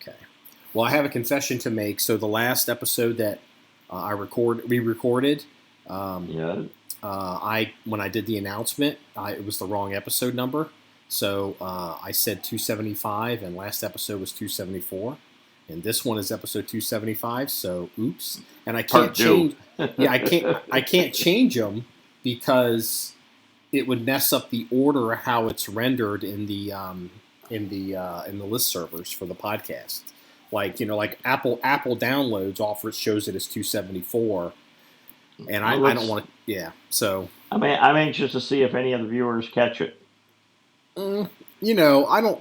Okay. Well, I have a confession to make. So the last episode that we recorded, when I did the announcement, it was the wrong episode number. So I said 275, and last episode was 274, and this one is episode 275. So oops, and I can't change. I can't change them because it would mess up the order of how it's rendered in the list servers for the podcast. Like Apple downloads shows it as 274, and I don't want to. Yeah, so I'm anxious to see if any of the viewers catch it. I don't.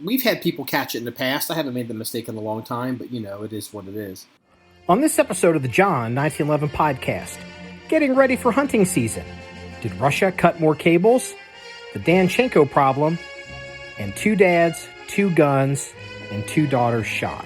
We've had people catch it in the past. I haven't made the mistake in a long time, but it is what it is. On this episode of the John1911 Podcast, getting ready for hunting season. Did Russia cut more cables? The Danchenko problem, and 2 dads, 2 guns, and 2 daughters shot.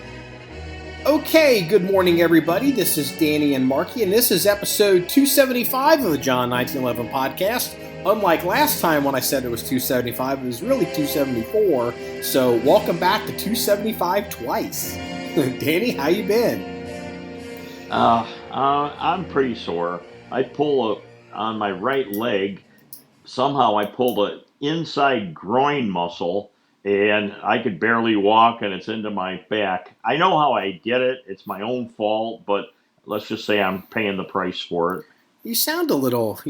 Okay, good morning, everybody. This is Danny and Marky, and this is episode 275 of the John1911 Podcast. Unlike last time when I said it was 275, it was really 274. So welcome back to 275 twice. Danny, how you been? I'm pretty sore. I on my right leg. Somehow I pulled an inside groin muscle, and I could barely walk, and it's into my back. I know how I get it. It's my own fault, but let's just say I'm paying the price for it. You sound a little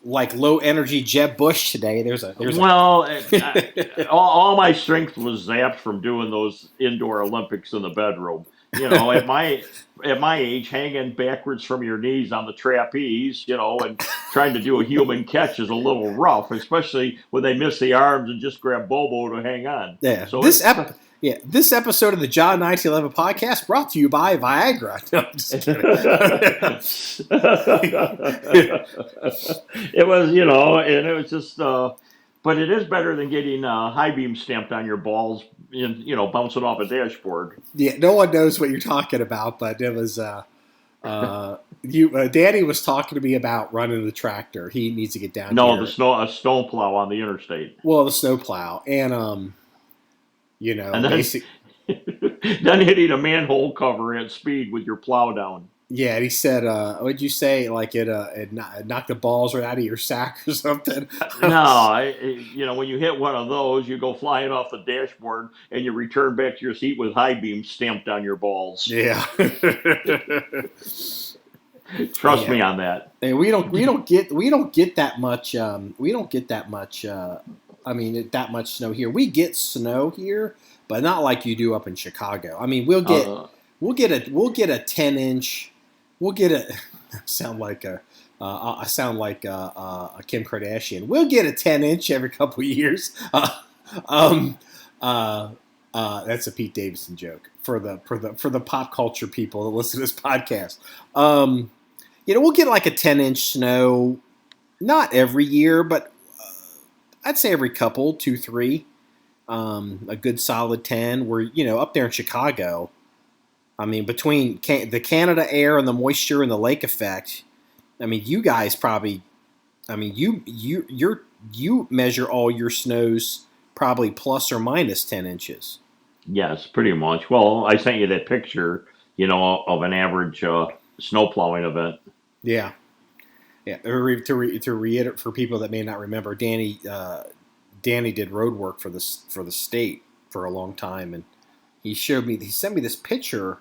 like low energy Jeb Bush today. All my strength was zapped from doing those indoor Olympics in the bedroom. At my age, hanging backwards from your knees on the trapeze, and trying to do a human catch is a little rough, especially when they miss the arms and just grab Bobo to hang on. Yeah. So this episode of the John1911 Podcast brought to you by Viagra. No, I'm just kidding. It was, and it was just, but it is better than getting high beam stamped on your balls and, bouncing off a dashboard. Yeah, no one knows what you're talking about, but it was, Danny was talking to me about running the tractor. He needs to get down here. No, a snow plow on the interstate. Well, the snow plow. And, and then, basically, then hitting a manhole cover at speed with your plow down. Yeah, and he said, what'd you say? Like it knocked the balls right out of your sack or something? No, when you hit one of those, you go flying off the dashboard and you return back to your seat with high beams stamped on your balls. Yeah. Trust me on that. And we don't get that much. That much snow here. We get snow here, but not like you do up in Chicago. I mean, we'll get a 10-inch. We'll get a sound like a Kim Kardashian. We'll get a 10-inch every couple of years. That's a Pete Davidson joke for the pop culture people that listen to this podcast. We'll get like a 10-inch snow, not every year, but I'd say every couple, 2, 3, a good solid 10. We're up there in Chicago. I mean, between the Canada air and the moisture and the lake effect, I mean, you guys probably, you measure all your snows probably plus or minus 10 inches. Yes, pretty much. Well, I sent you that picture, of an average snow plowing event. Yeah. Yeah. To reiterate for people that may not remember, Danny did road work for the state for a long time, and he sent me this picture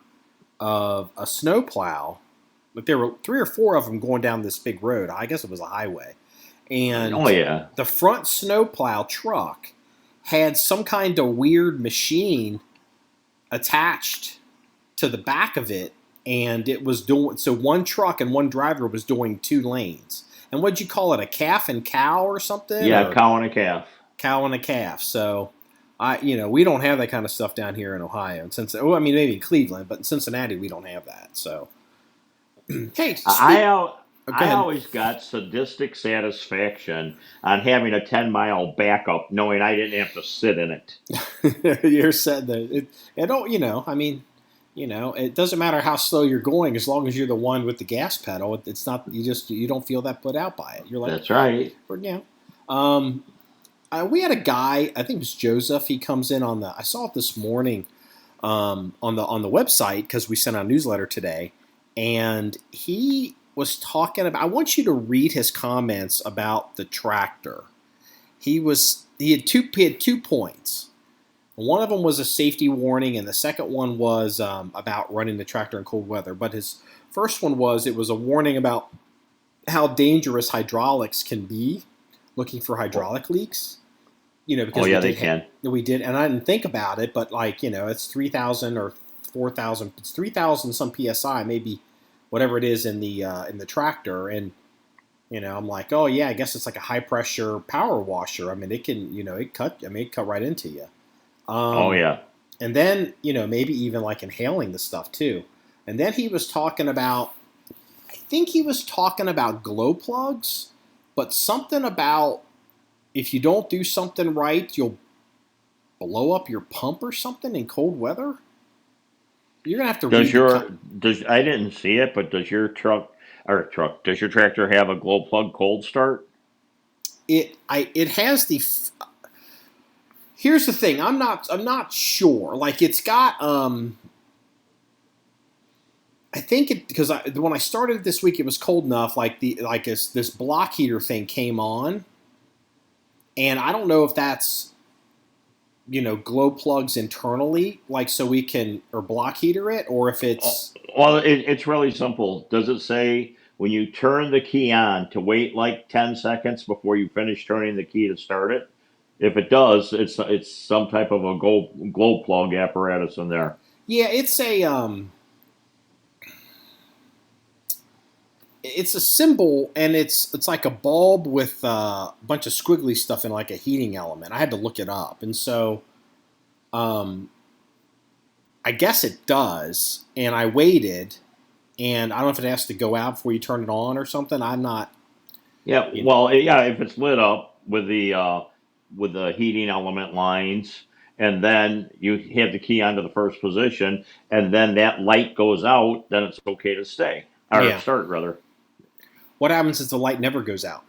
of a snow plow. But there were 3 or 4 of them going down this big road. I guess it was a highway. And the front snow plow truck had some kind of weird machine attached to the back of it. And it was doing, so one truck and one driver was doing 2 lanes. And what'd you call it, a calf and cow or something? Yeah, cow and a calf. Cow and a calf. So we don't have that kind of stuff down here in Ohio. And maybe in Cleveland, but in Cincinnati we don't have that. So, hey, I always got sadistic satisfaction on having a 10-mile backup, knowing I didn't have to sit in it. You're said that it doesn't matter how slow you're going as long as you're the one with the gas pedal. It's not you don't feel that put out by it. You're like, that's right. We had a guy, I think it was Joseph. He comes in on I saw it this morning on the website because we sent out a newsletter today, and he was talking about. I want you to read his comments about the tractor. He had two points. One of them was a safety warning, and the second one was about running the tractor in cold weather. But his first one was a warning about how dangerous hydraulics can be, looking for hydraulic leaks. Because they can. We did, and I didn't think about it, but it's 3,000 or 4,000. It's 3,000 some psi, maybe whatever it is in the tractor, and I'm like, oh yeah, I guess it's like a high pressure power washer. I mean, it can, it cut right into you. Oh yeah. And then maybe even like inhaling the stuff too. And then he was talking about, I think he was talking about glow plugs, but something about if you don't do something right, you'll blow up your pump or something in cold weather. You're gonna have to. I didn't see it, but does your does your tractor have a glow plug cold start? It has the. Here's the thing. I'm not sure. Like it's got. I think because when I started this week, it was cold enough. This block heater thing came on. And I don't know if that's, glow plugs internally, so we can, or block heater it, or if it's... Well, it's really simple. Does it say when you turn the key on to wait like 10 seconds before you finish turning the key to start it? If it does, it's some type of a glow plug apparatus in there. Yeah, it's a... It's a symbol, and it's like a bulb with a bunch of squiggly stuff in like a heating element. I had to look it up, and so I guess it does. And I waited, and I don't know if it has to go out before you turn it on or something. I'm not. Yeah, well, yeah, if it's lit up with the heating element lines, and then you have the key onto the first position, and then that light goes out, then it's okay to stay or start rather. What happens if the light never goes out?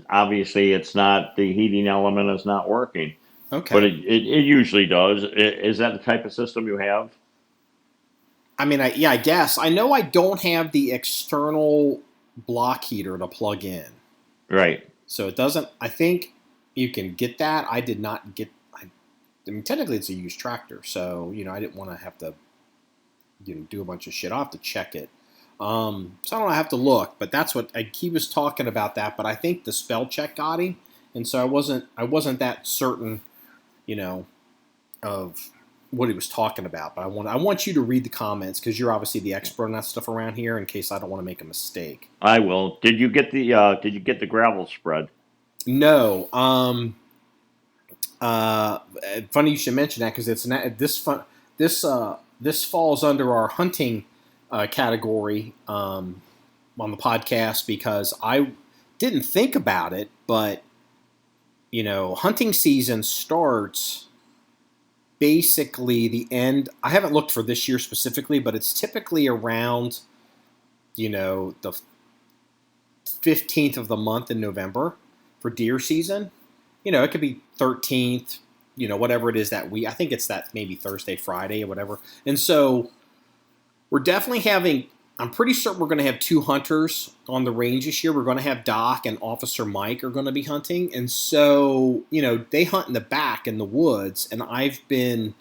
Obviously, it's not, the heating element is not working. Okay. But it usually does. Is that the type of system you have? I mean, I guess. I know I don't have the external block heater to plug in. Right. So it doesn't, I think you can get that. I did not get, I mean, technically it's a used tractor, so, I didn't want to have to do a bunch of shit. I'll have to check it. So I don't have to look, but that's what he was talking about that. But I think the spell check got him, and so I wasn't that certain, of what he was talking about. But I want you to read the comments because you're obviously the expert on that stuff around here. In case I don't want to make a mistake. I will. Did you get the gravel spread? No. Funny you should mention that because it's this falls under our hunting category on the podcast because I didn't think about it, but hunting season starts basically the end. I haven't looked for this year specifically, but it's typically around the 15th of the month in November for deer season. It could be 13th. Whatever it is that week. I think it's that maybe Thursday, Friday, or whatever. And so we're definitely I'm pretty certain we're going to have two hunters on the range this year. We're going to have Doc and Officer Mike are going to be hunting. And so, they hunt in the back in the woods. And I've been,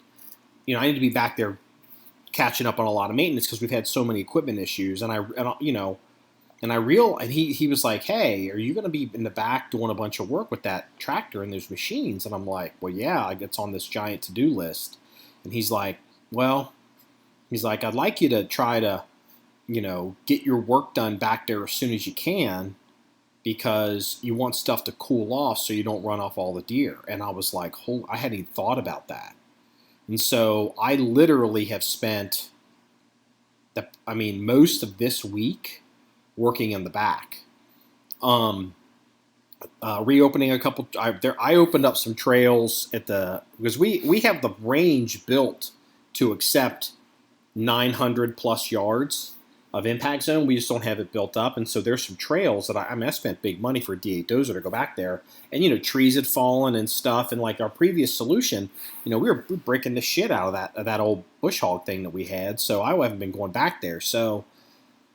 I need to be back there catching up on a lot of maintenance because we've had so many equipment issues. And he was like, hey, are you going to be in the back doing a bunch of work with that tractor and those machines? And I'm like, well, yeah, it's on this giant to-do list. And he's like, I'd like you to try to, get your work done back there as soon as you can because you want stuff to cool off so you don't run off all the deer. And I was like, I hadn't even thought about that. And so I literally have spent, most of this week working in the back, reopening a couple. I opened up some trails because we have the range built to accept 900 plus yards, of impact zone. We just don't have it built up, and so there's some trails that I spent big money for a D8 dozer to go back there, and trees had fallen and stuff, and like our previous solution, we were breaking the shit out of that old bush hog thing that we had, so I haven't been going back there. So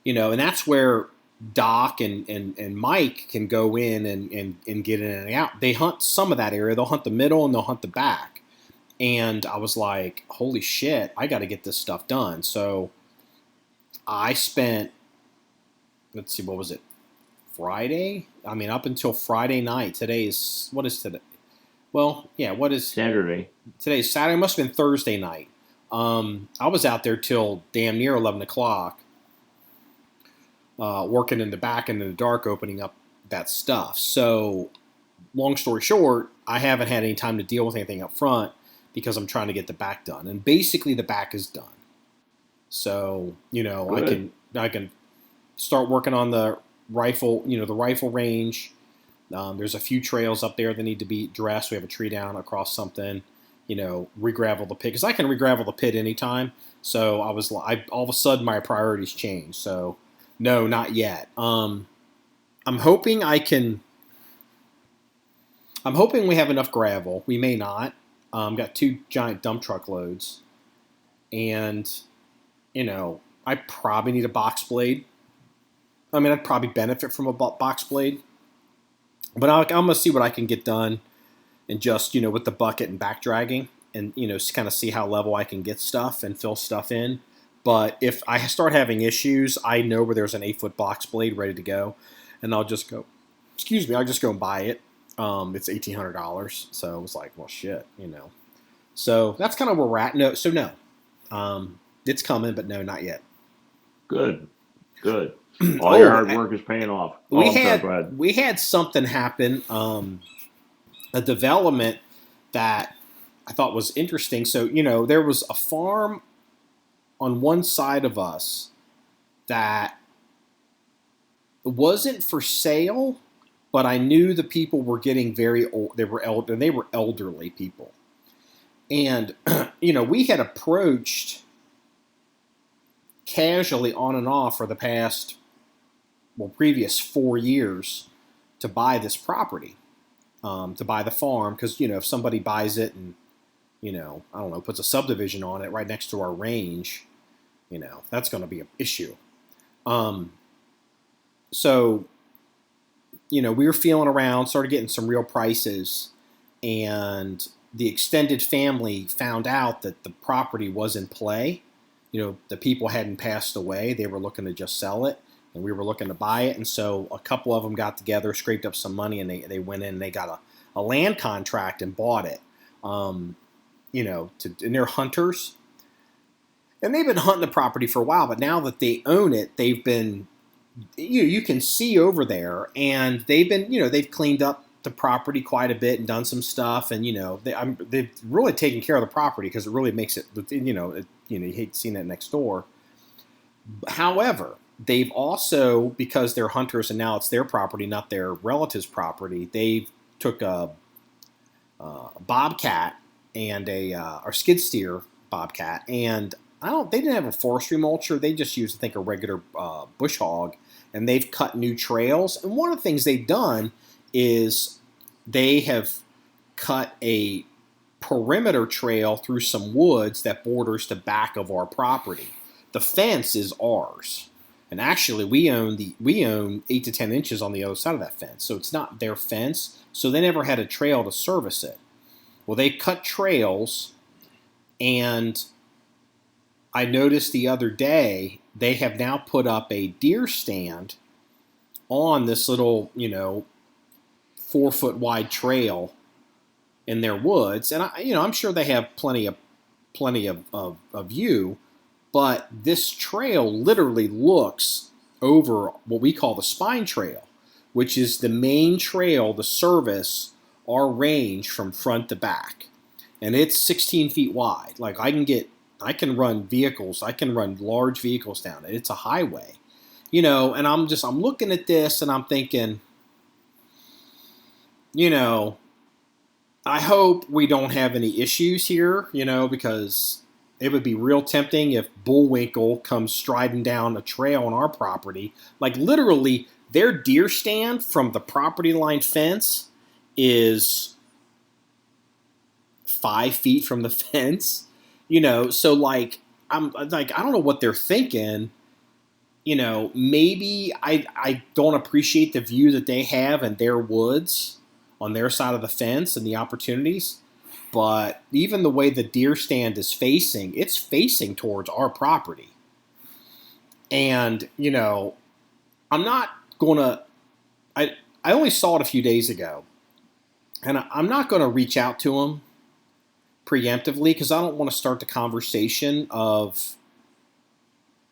and that's where Doc and Mike can go in and get in and out. They hunt some of that area. They'll hunt the middle and they'll hunt the back. And I was like, holy shit, I got to get this stuff done. So I spent, let's see, what was it? Friday? I mean, up until Friday night. What is today? Well, yeah, what is Saturday? Today's Saturday. It must have been Thursday night. I was out there till damn near 11 o'clock. Working in the back and in the dark, opening up that stuff. So, long story short, I haven't had any time to deal with anything up front because I'm trying to get the back done. And basically, the back is done. So, Good. I can start working on the rifle, the rifle range. There's a few trails up there that need to be dressed. We have a tree down across something. Re-gravel the pit because I can re-gravel the pit anytime. So all of a sudden my priorities changed. So. No, not yet. I'm hoping we have enough gravel. We may not. Got 2 giant dump truck loads. And, I probably need a box blade. I mean, I'd probably benefit from a box blade. But I'm going to see what I can get done and just, with the bucket and back dragging and, kind of see how level I can get stuff and fill stuff in. But if I start having issues, I know where there's an 8-foot box blade ready to go, and I'll just go and buy it. It's $1,800, so it was like, well, shit, So that's kind of where we're at. No, it's coming, but no, not yet. Good. All your hard work is paying off. Go ahead. We had something happen, a development that I thought was interesting. So, there was a farm on one side of us that wasn't for sale, but I knew the people were getting very old. They were elderly people. And, we had approached casually on and off for the previous 4 years to buy this property, to buy the farm. Because, if somebody buys it and, I don't know, puts a subdivision on it right next to our range, that's going to be an issue. So, we were feeling around, started getting some real prices, and the extended family found out that the property was in play. The people hadn't passed away. They were looking to just sell it, and we were looking to buy it. And so a couple of them got together, scraped up some money, and they went in and they got a land contract and bought it. And they're hunters. And they've been hunting the property for a while, but now that they own it, they've been, you can see over there, and they've been, they've cleaned up the property quite a bit and done some stuff, and they've really taken care of the property because it really makes it, you hate seeing it next door. However, they've also, because they're hunters and now it's their property, not their relatives' property, they took a bobcat and or skid steer bobcat, and they didn't have a forestry mulcher. They just used, I think, a regular bush hog, and they've cut new trails. And one of the things they've done is they have cut a perimeter trail through some woods that borders the back of our property. The fence is ours, and actually we own 8 to 10 inches on the other side of that fence, so it's not their fence. So they never had a trail to service it. Well, they cut trails, and I noticed the other day they have now put up a deer stand on this little, 4-foot wide trail in their woods, and I'm sure they have plenty of view, but this trail literally looks over what we call the spine trail, which is the main trail to service our range from front to back, and it's 16 feet wide. Like I can run vehicles. I can run large vehicles down it. It's a highway, and I'm looking at this and I'm thinking, I hope we don't have any issues here, because it would be real tempting if Bullwinkle comes striding down a trail on our property. Like literally, their deer stand from the property line fence is 5 feet from the fence. So like I'm like I don't know what they're thinking. Maybe I don't appreciate the view that they have in their woods on their side of the fence and the opportunities. But even the way the deer stand is facing, it's facing towards our property. And, I'm not going to, I only saw it a few days ago. And I'm not going to reach out to them preemptively because I don't want to start the conversation of,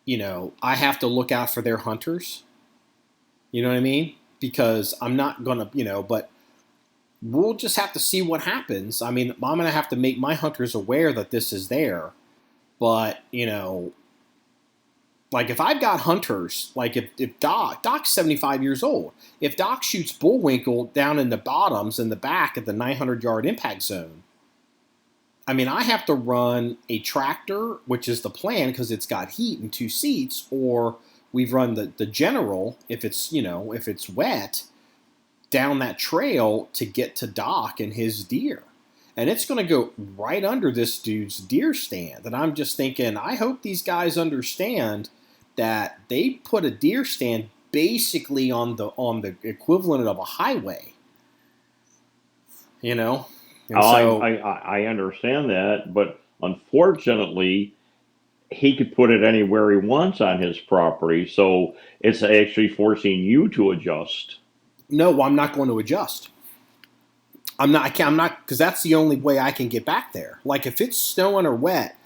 I have to look out for their hunters. You know what I mean? Because I'm not going to, but we'll just have to see what happens. I mean, I'm going to have to make my hunters aware that this is there. But, like if I've got hunters, like if Doc's 75 years old, if Doc shoots Bullwinkle down in the bottoms in the back of the 900-yard impact zone, I mean, I have to run a tractor, which is the plan because it's got heat and 2 seats, or we've run the general if it's wet, down that trail to get to Doc and his deer. And it's going to go right under this dude's deer stand. And I'm just thinking, I hope these guys understand that they put a deer stand basically on the equivalent of a highway. And so I understand that, but unfortunately, he could put it anywhere he wants on his property. So it's actually forcing you to adjust. No, I'm not going to adjust. I'm not, because that's the only way I can get back there. Like if it's snowing or wet,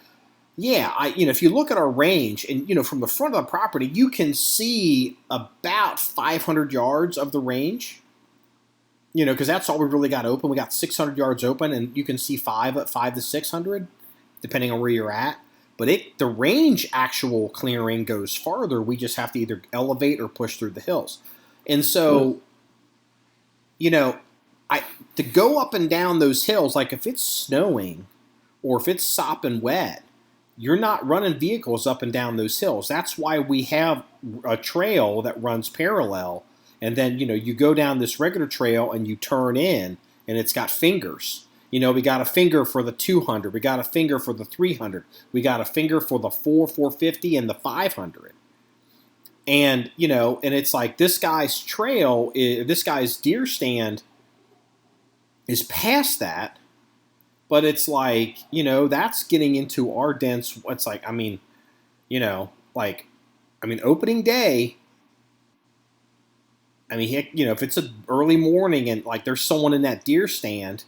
yeah, if you look at our range and, from the front of the property, you can see about 500 yards of the range, because that's all we really got open. We got 600 yards open and you can see 5 to 600, depending on where you're at. But the range actual clearing goes farther. We just have to either elevate or push through the hills. And so, to go up and down those hills, like if it's snowing or if it's sopping wet, you're not running vehicles up and down those hills. That's why we have a trail that runs parallel. And then, you go down this regular trail and you turn in and it's got fingers. We got a finger for the 200. We got a finger for the 300. We got a finger for the 450 and the 500. And, and it's like this guy's trail, this guy's deer stand is past that, but it's like, that's getting into our dense, it's like, opening day, if it's an early morning and like there's someone in that deer stand,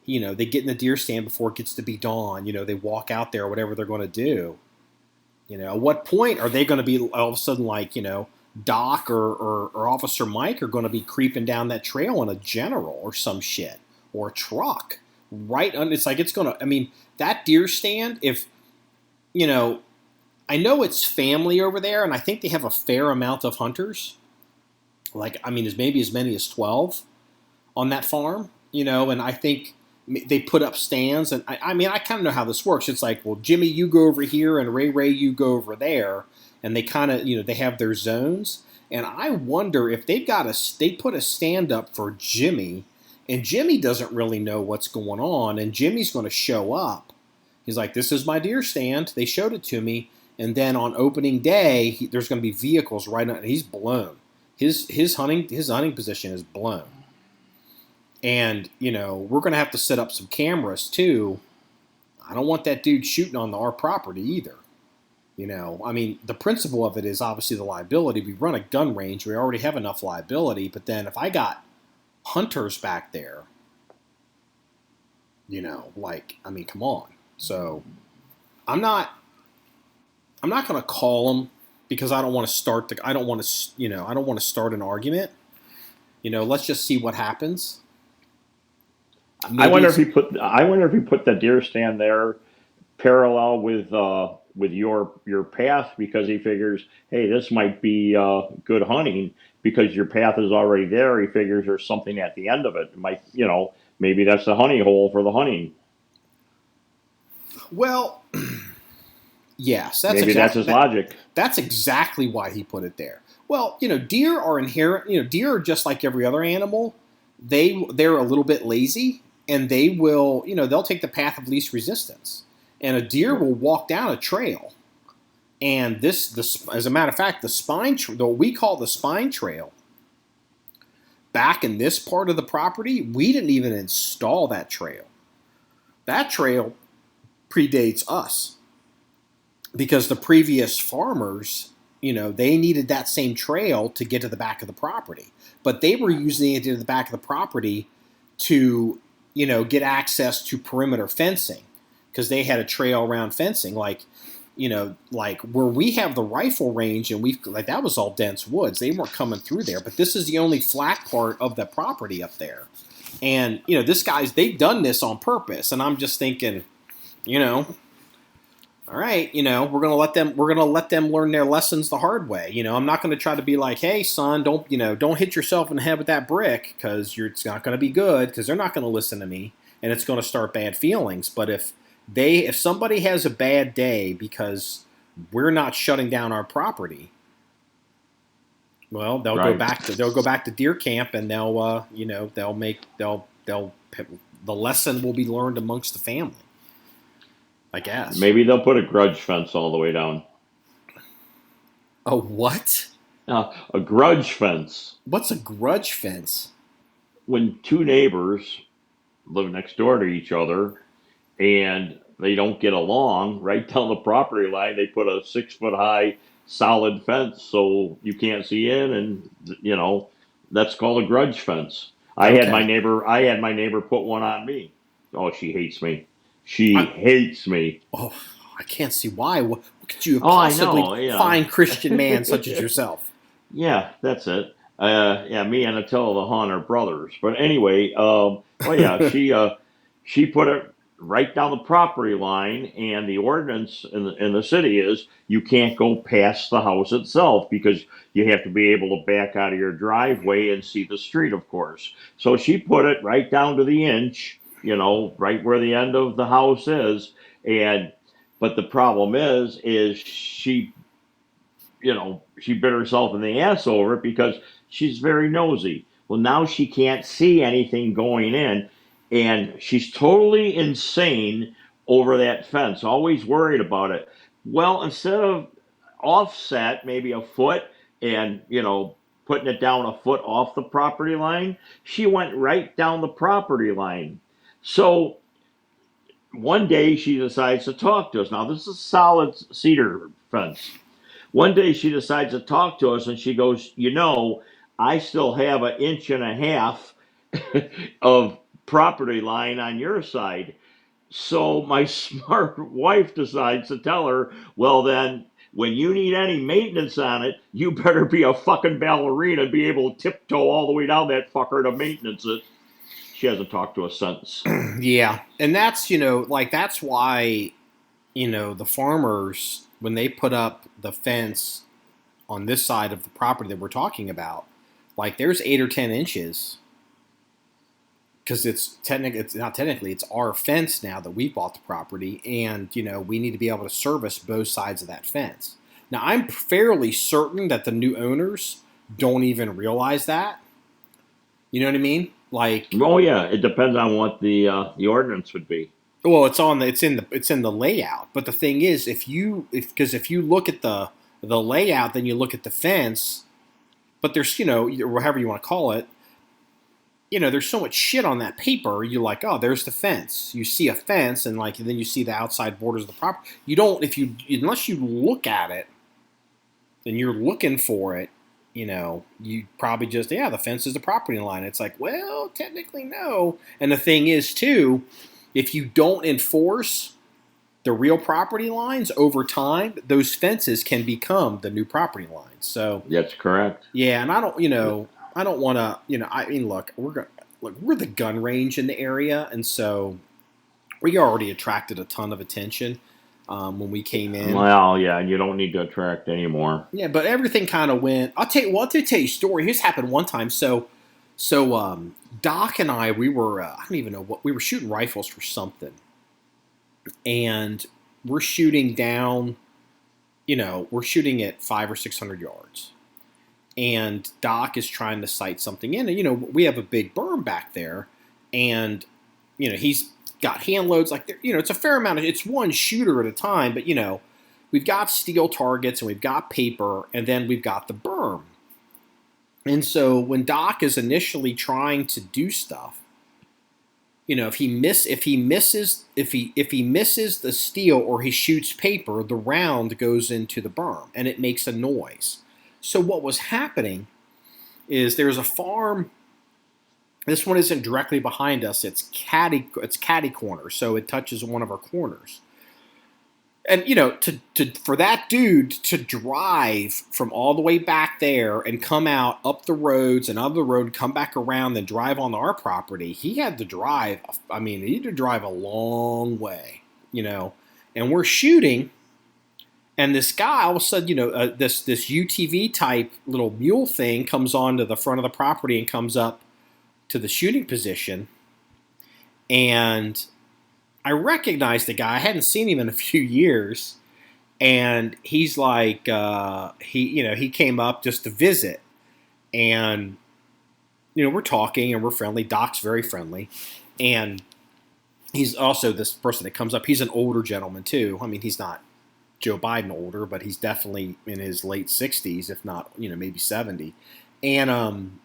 they get in the deer stand before it gets to be dawn, they walk out there or whatever they're going to do. At what point are they going to be all of a sudden like, Doc or Officer Mike are going to be creeping down that trail in a general or some shit or a truck right under? It's like it's going to, that deer stand, if, I know it's family over there and I think they have a fair amount of hunters. Like, there's maybe as many as 12 on that farm, and I think they put up stands. And I kind of know how this works. It's like, well, Jimmy, you go over here and Ray, you go over there. And they kind of, they have their zones. And I wonder if they put a stand up for Jimmy and Jimmy doesn't really know what's going on. And Jimmy's going to show up. He's like, this is my deer stand. They showed it to me. And then on opening day, there's going to be vehicles right on. He's blown. His hunting position is blown. And, we're going to have to set up some cameras too. I don't want that dude shooting on our property either. The principle of it is obviously the liability. We run a gun range. We already have enough liability. But then if I got hunters back there, come on. So I'm not going to call them because I don't want to start I don't want to start an argument. Let's just see what happens. I wonder if he put the deer stand there parallel with your path because he figures, hey, this might be good hunting because your path is already there. He figures there's something at the end of it. It might, maybe that's the honey hole for the hunting. Well, Yes, Maybe that's his logic. That's exactly why he put it there. Well, deer are inherent. Deer are just like every other animal. They're a little bit lazy, and they will, they'll take the path of least resistance. And a deer will walk down a trail. And as a matter of fact, what we call the spine trail, back in this part of the property, we didn't even install that trail. That trail predates us because the previous farmers, they needed that same trail to get to the back of the property. But they were using it to the back of the property to, get access to perimeter fencing because they had a trail around fencing. Like where we have the rifle range and that was all dense woods. They weren't coming through there. But this is the only flat part of the property up there. And, they've done this on purpose. And I'm just thinking, all right, we're gonna let them learn their lessons the hard way. I'm not gonna try to be like, hey son, don't hit yourself in the head with that brick because it's not gonna be good because they're not gonna listen to me and it's gonna start bad feelings. But if somebody has a bad day because we're not shutting down our property, well, they'll go back to deer camp and the lesson will be learned amongst the family, I guess. Maybe they'll put a grudge fence all the way down. A what? A grudge fence. What's a grudge fence? When two neighbors live next door to each other and they don't get along, right down the property line, they put a 6-foot high solid fence so you can't see in, and that's called a grudge fence. I had my neighbor put one on me. Oh, she hates me. She hates me. Oh, I can't see why. What could you possibly find Christian man such as yourself? Yeah, that's it. Me and Attila the Hun are brothers. But anyway, she put it right down the property line, and the ordinance in the city is you can't go past the house itself because you have to be able to back out of your driveway and see the street, of course. So she put it right down to the inch, right where the end of the house is. But the problem is she bit herself in the ass over it because she's very nosy. Well, now she can't see anything going in, and she's totally insane over that fence, always worried about it. Well, instead of offset maybe a foot and, putting it down a foot off the property line, she went right down the property line. So one day she decides to talk to us. Now, this is a solid cedar fence. One day she decides to talk to us and she goes, I still have 1.5 inches of property line on your side. So my smart wife decides to tell her, well, then when you need any maintenance on it, you better be a fucking ballerina and be able to tiptoe all the way down that fucker to maintenance it. She hasn't talked to us since. Yeah. And that's, that's why, the farmers, when they put up the fence on this side of the property that we're talking about, there's 8 or 10 inches because it's our fence now that we bought the property, and we need to be able to service both sides of that fence. Now I'm fairly certain that the new owners don't even realize that. You know what I mean? Oh yeah, it depends on what the ordinance would be. Well, it's in the layout. But the thing is, if you look at the layout, then you look at the fence. But there's however you want to call it, there's so much shit on that paper. You're like, oh, there's the fence. You see a fence, and then you see the outside borders of the property. You don't unless you look at it, then you're looking for it. You probably just, the fence is the property line. It's like, well, technically no. And the thing is too, if you don't enforce the real property lines over time, those fences can become the new property lines. So that's correct. Yeah, and I don't want to, look, we're the gun range in the area, and so we already attracted a ton of attention when we came in. Well, yeah, and you don't need to attract anymore. Yeah, but everything kind of went. I'll tell you a story. Here's happened one time. So Doc and I, we were I don't even know what we were shooting rifles for something, and we're shooting down, we're shooting at 500 or 600 yards. And Doc is trying to sight something in. And, we have a big berm back there. And, he's got hand loads. Like, it's a fair amount. It's one shooter at a time. But, we've got steel targets and we've got paper. And then we've got the berm. And so when Doc is initially trying to do stuff, if he misses the steel or he shoots paper, the round goes into the berm and it makes a noise. So what was happening is there's a farm. This one isn't directly behind us. It's catty corner, so it touches one of our corners. And for that dude to drive from all the way back there and come out up the roads and up the road, come back around, then drive onto our property, he had to drive. He had to drive a long way, And we're shooting. And this guy, all of a sudden, this UTV type little mule thing comes onto the front of the property and comes up to the shooting position. And I recognized the guy. I hadn't seen him in a few years. And he's like, he came up just to visit. And, we're talking and we're friendly. Doc's very friendly. And he's also this person that comes up. He's an older gentleman, too. He's not Joe Biden older, but he's definitely in his late 60s, if not, maybe 70. And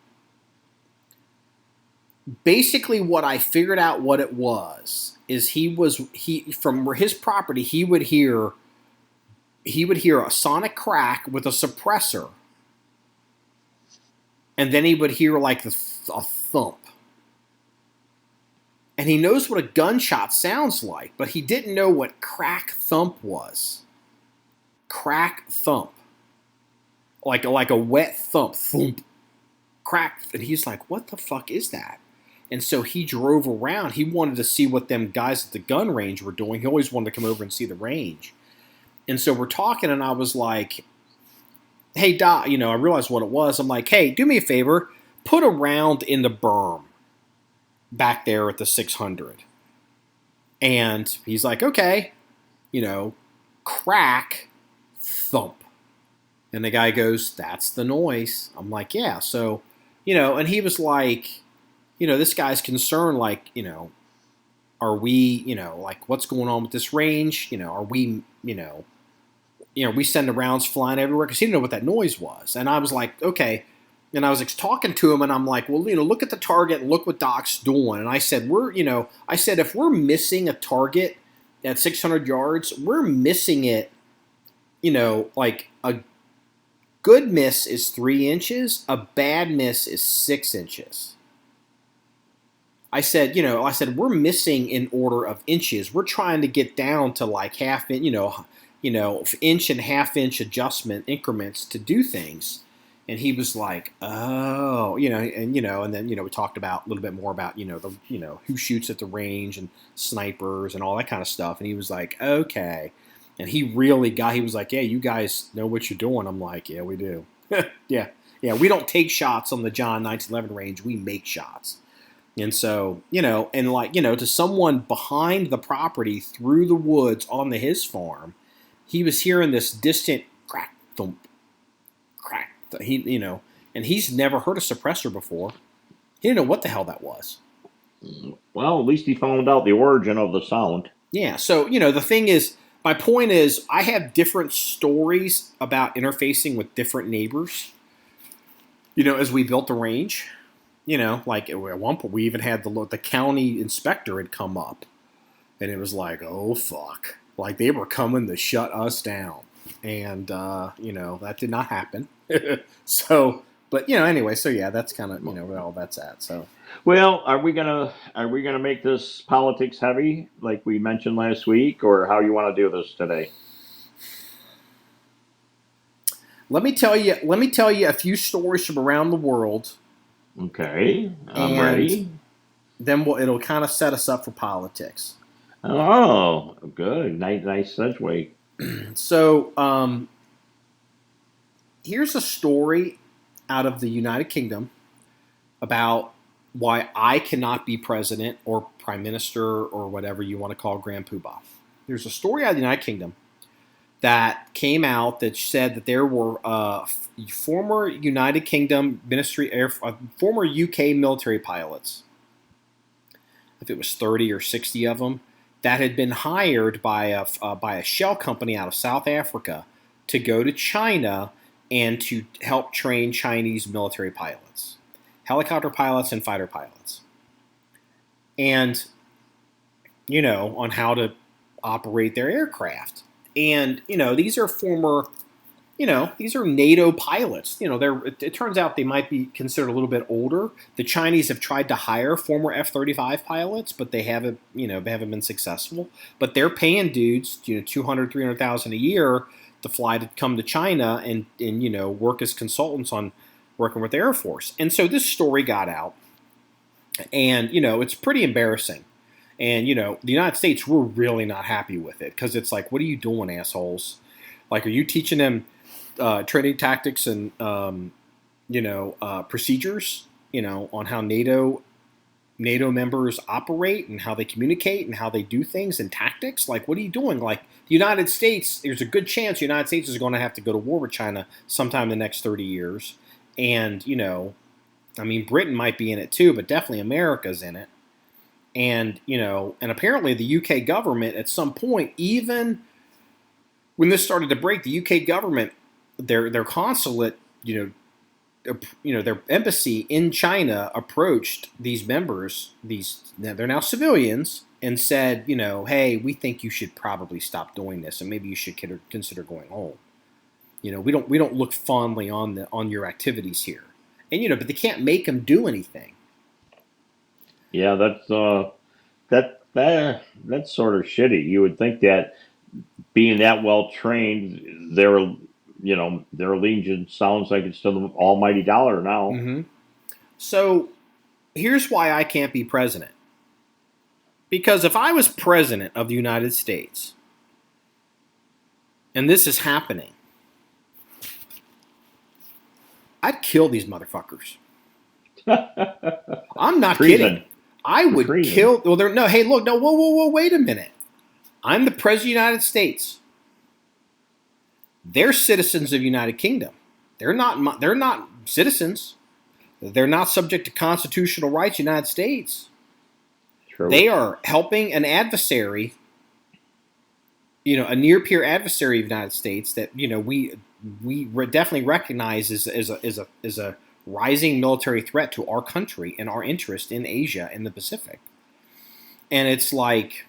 basically what I figured out what it was is he from his property, he would hear a sonic crack with a suppressor. And then he would hear like a thump. And he knows what a gunshot sounds like, but he didn't know what crack thump was. Crack thump, like a wet thump, crack, and he's like, "What the fuck is that?" And so he drove around. He wanted to see what them guys at the gun range were doing. He always wanted to come over and see the range. And so we're talking, and I was like, "Hey, Doc," I realized what it was. I'm like, "Hey, do me a favor, put a round in the berm back there at the 600." And he's like, "Okay," crack. Thump. And the guy goes, "That's the noise." I'm like, "Yeah." So, and he was like, this guy's concerned, like, are we, like, what's going on with this range? Are we, we send the rounds flying everywhere? Because he didn't know what that noise was. And I was like, okay. And I was talking to him and I'm like, well, look at the target and look what Doc's doing. And I said, if we're missing a target at 600 yards, we're missing it. Like a good miss is 3 inches, a bad miss is 6 inches. I said, we're missing in order of inches. We're trying to get down to like half inch, inch and half inch adjustment increments to do things. And he was like, oh, and then we talked about a little bit more about, who shoots at the range and snipers and all that kind of stuff. And he was like, okay. And he was like, yeah, you guys know what you're doing. I'm like, yeah, we do. Yeah. We don't take shots on the John 1911 range. We make shots. And so, to someone behind the property through the woods onto his farm, he was hearing this distant crack, thump, crack. And he's never heard a suppressor before. He didn't know what the hell that was. Well, at least he found out the origin of the sound. Yeah. So, the thing is, my point is, I have different stories about interfacing with different neighbors, as we built the range. Like at one point, we even had the county inspector had come up. And it was like, oh, fuck. Like they were coming to shut us down. And, that did not happen. So, but, anyway, so yeah, that's kind of, where all that's at. So. Well, are we gonna make this politics heavy like we mentioned last week, or how you want to do this today? Let me tell you a few stories from around the world. Okay, I'm ready. Then it'll kind of set us up for politics. Oh, good, nice segue. So, here's a story out of the United Kingdom about why I cannot be president or prime minister or whatever you want to call Grand Poobah. there's a story out of the United Kingdom that came out that said that there were former United Kingdom former UK military pilots, if it was 30 or 60 of them, that had been hired by a shell company out of South Africa to go to China and to help train Chinese military pilots, helicopter pilots and fighter pilots, and on how to operate their aircraft. And these are former, these are NATO pilots. It turns out they might be considered a little bit older. The Chinese have tried to hire former F-35 pilots, but they haven't been successful. But they're paying dudes, $200,000, $300,000 a year to fly to come to China and work as consultants on working with the Air Force. And so this story got out, and it's pretty embarrassing. And the United States, we're really not happy with it, because it's like, what are you doing, assholes? Like, are you teaching them training tactics and procedures, on how NATO members operate and how they communicate and how they do things and tactics? Like, what are you doing? Like, the United States, there's a good chance the United States is going to have to go to war with China sometime in the next 30 years. And, Britain might be in it too, but definitely America's in it. And, and apparently the UK government at some point, even when this started to break, the UK government, their consulate, their embassy in China approached these members, they're now civilians, and said, hey, we think you should probably stop doing this, and maybe you should consider going home. We don't look fondly on your activities here, and but they can't make them do anything. Yeah, that's sort of shitty. You would think that being that well trained, their allegiance sounds like it's to the almighty dollar now. Mm-hmm. So here's why I can't be president. Because if I was president of the United States, and this is happening, I'd kill these motherfuckers. I'm not kidding. I would kill. Well, whoa, wait a minute. I'm the president of the United States. They're citizens of the United Kingdom. They're not citizens. They're not subject to constitutional rights of the United States. True. They are helping an adversary, a near peer adversary of the United States that we definitely recognize as a rising military threat to our country and our interest in Asia and the Pacific. And it's like,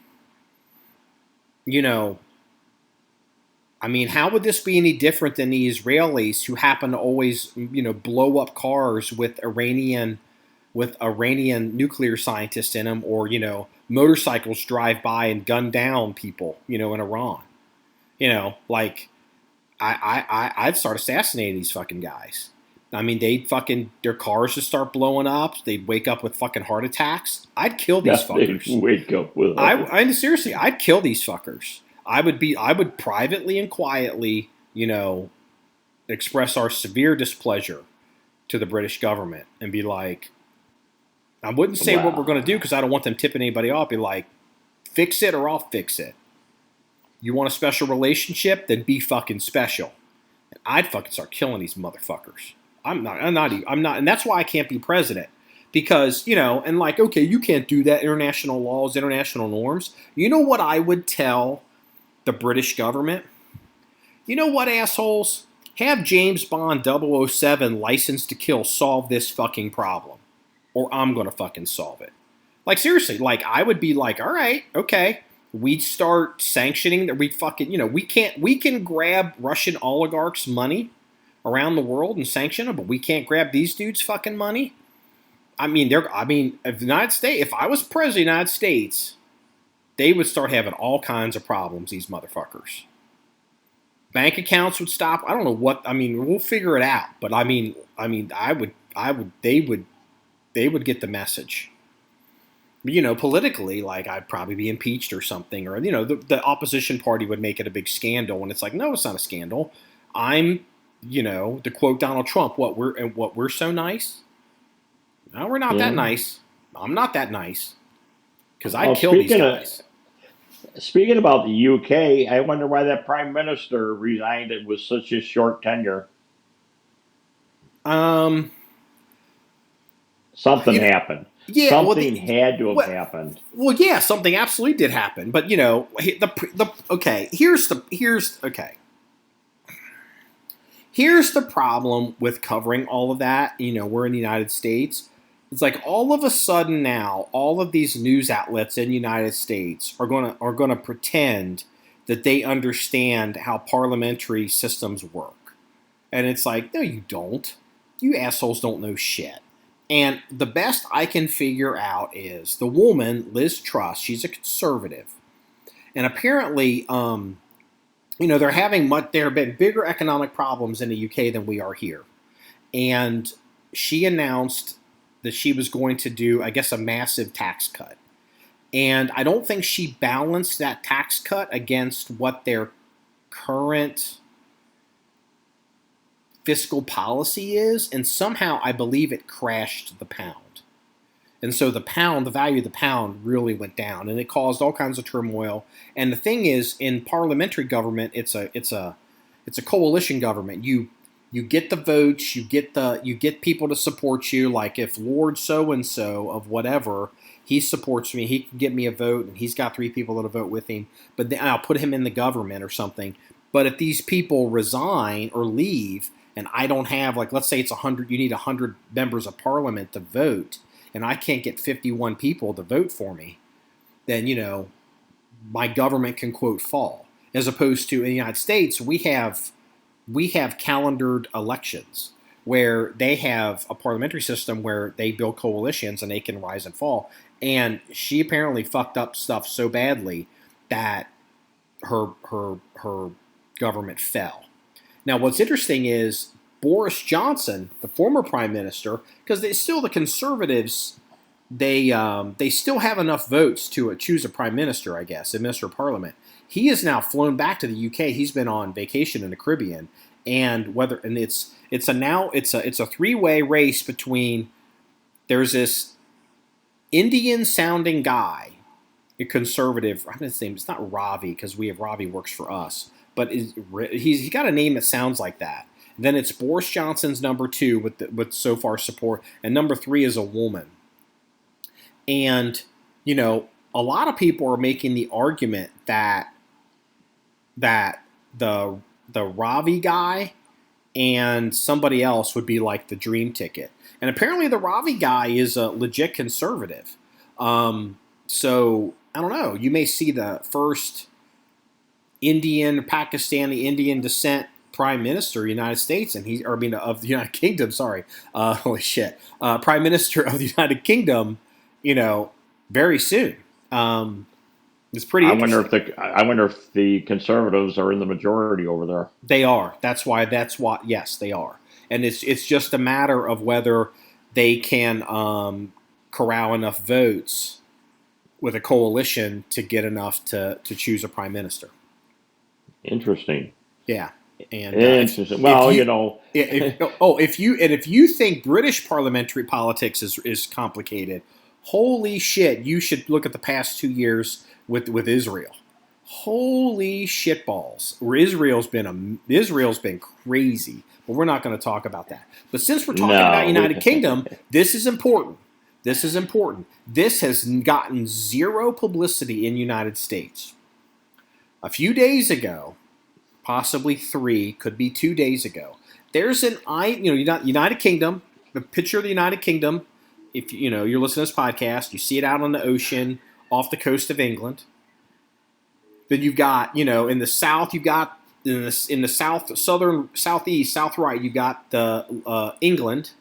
how would this be any different than the Israelis who happen to always, blow up cars with Iranian nuclear scientists in them, or, motorcycles drive by and gun down people, in Iran. I'd start assassinating these fucking guys. Their cars just start blowing up. They'd wake up with fucking heart attacks. I'd kill these fuckers. They'd wake up with. Seriously, I'd kill these fuckers. I would privately and quietly, express our severe displeasure to the British government and be like, I wouldn't say what we're going to do because I don't want them tipping anybody off. Be like, fix it or I'll fix it. You want a special relationship? Then be fucking special. And I'd fucking start killing these motherfuckers. I'm not, and that's why I can't be president. Because, okay, you can't do that. International laws, international norms. You know what I would tell the British government? You know what, assholes? Have James Bond 007 License to Kill solve this fucking problem. Or I'm going to fucking solve it. Like, seriously, I would be like, all right, okay. We'd start sanctioning that we fucking, we can grab Russian oligarchs' money around the world and sanction them, but we can't grab these dudes' fucking money. If the United States, if I was president of the United States, they would start having all kinds of problems, these motherfuckers. Bank accounts would stop. I don't know what, we'll figure it out, but they would get the message. Politically, I'd probably be impeached or something, or, the opposition party would make it a big scandal, and it's like, no, it's not a scandal. I'm, to quote Donald Trump, we're so nice. No, we're not that nice. I'm not that nice. Because I'd kill these guys. Speaking about the UK, I wonder why that prime minister resigned it with such a short tenure. Um, Something you know, happened. yeah. Something had to have Well, happened. well, yeah, something absolutely did happen. But okay. Here's the problem with covering all of that. We're in the United States. It's like all of a sudden now, all of these news outlets in the United States are gonna pretend that they understand how parliamentary systems work, and it's like, no, you don't. You assholes don't know shit. And the best I can figure out is the woman, Liz Truss. She's a conservative, and apparently, there have been bigger economic problems in the UK than we are here. And she announced that she was going to do, I guess, a massive tax cut. And I don't think she balanced that tax cut against what their current fiscal policy is. And somehow I believe it crashed the pound. And so the value of the pound really went down, and it caused all kinds of turmoil. And the thing is, in parliamentary government, it's a coalition government. You get the votes, you get people to support you. Like if Lord so and so of whatever, he supports me, he can get me a vote, and he's got 3 people that'll vote with him. But then I'll put him in the government or something. But if these people resign or leave, and I don't have, like, let's say it's 100, you need 100 members of parliament to vote, and I can't get 51 people to vote for me, then, my government can, quote, fall. As opposed to in the United States, we have calendared elections where they have a parliamentary system where they build coalitions and they can rise and fall. And she apparently fucked up stuff so badly that her government fell. Now, what's interesting is Boris Johnson, the former prime minister, because the conservatives, they still have enough votes to choose a prime minister, I guess, a minister of parliament. He is now flown back to the UK. He's been on vacation in the Caribbean, and it's a 3-way race between, there's this Indian sounding guy, a conservative. I'm going to say it's not Ravi because Ravi works for us, but he's got a name that sounds like that. Then it's Boris Johnson's number 2 with so far support, and number 3 is a woman. And a lot of people are making the argument that the Ravi guy and somebody else would be like the dream ticket. And apparently the Ravi guy is a legit conservative. So I don't know. You may see the first Pakistani Indian descent prime minister of the United States, of the United Kingdom. Sorry, holy shit, prime minister of the United Kingdom. Very soon. It's pretty interesting. I wonder if the conservatives are in the majority over there. They are. That's why. Yes, they are. And it's just a matter of whether they can corral enough votes with a coalition to get enough to choose a prime minister. Interesting. Yeah. And interesting. If you think British parliamentary politics is complicated, holy shit, you should look at the past 2 years with Israel. Holy shitballs. Where Israel's been crazy, but we're not going to talk about that. But since we're talking about United Kingdom, this is important. This has gotten zero publicity in the United States. A few days ago, possibly 3, could be 2 days ago, there's United Kingdom, the picture of the United Kingdom. If you're listening to this podcast, you see it out on the ocean off the coast of England. Then you've got, in the south, you've got in the south, southern, southeast, south right, you've got the England,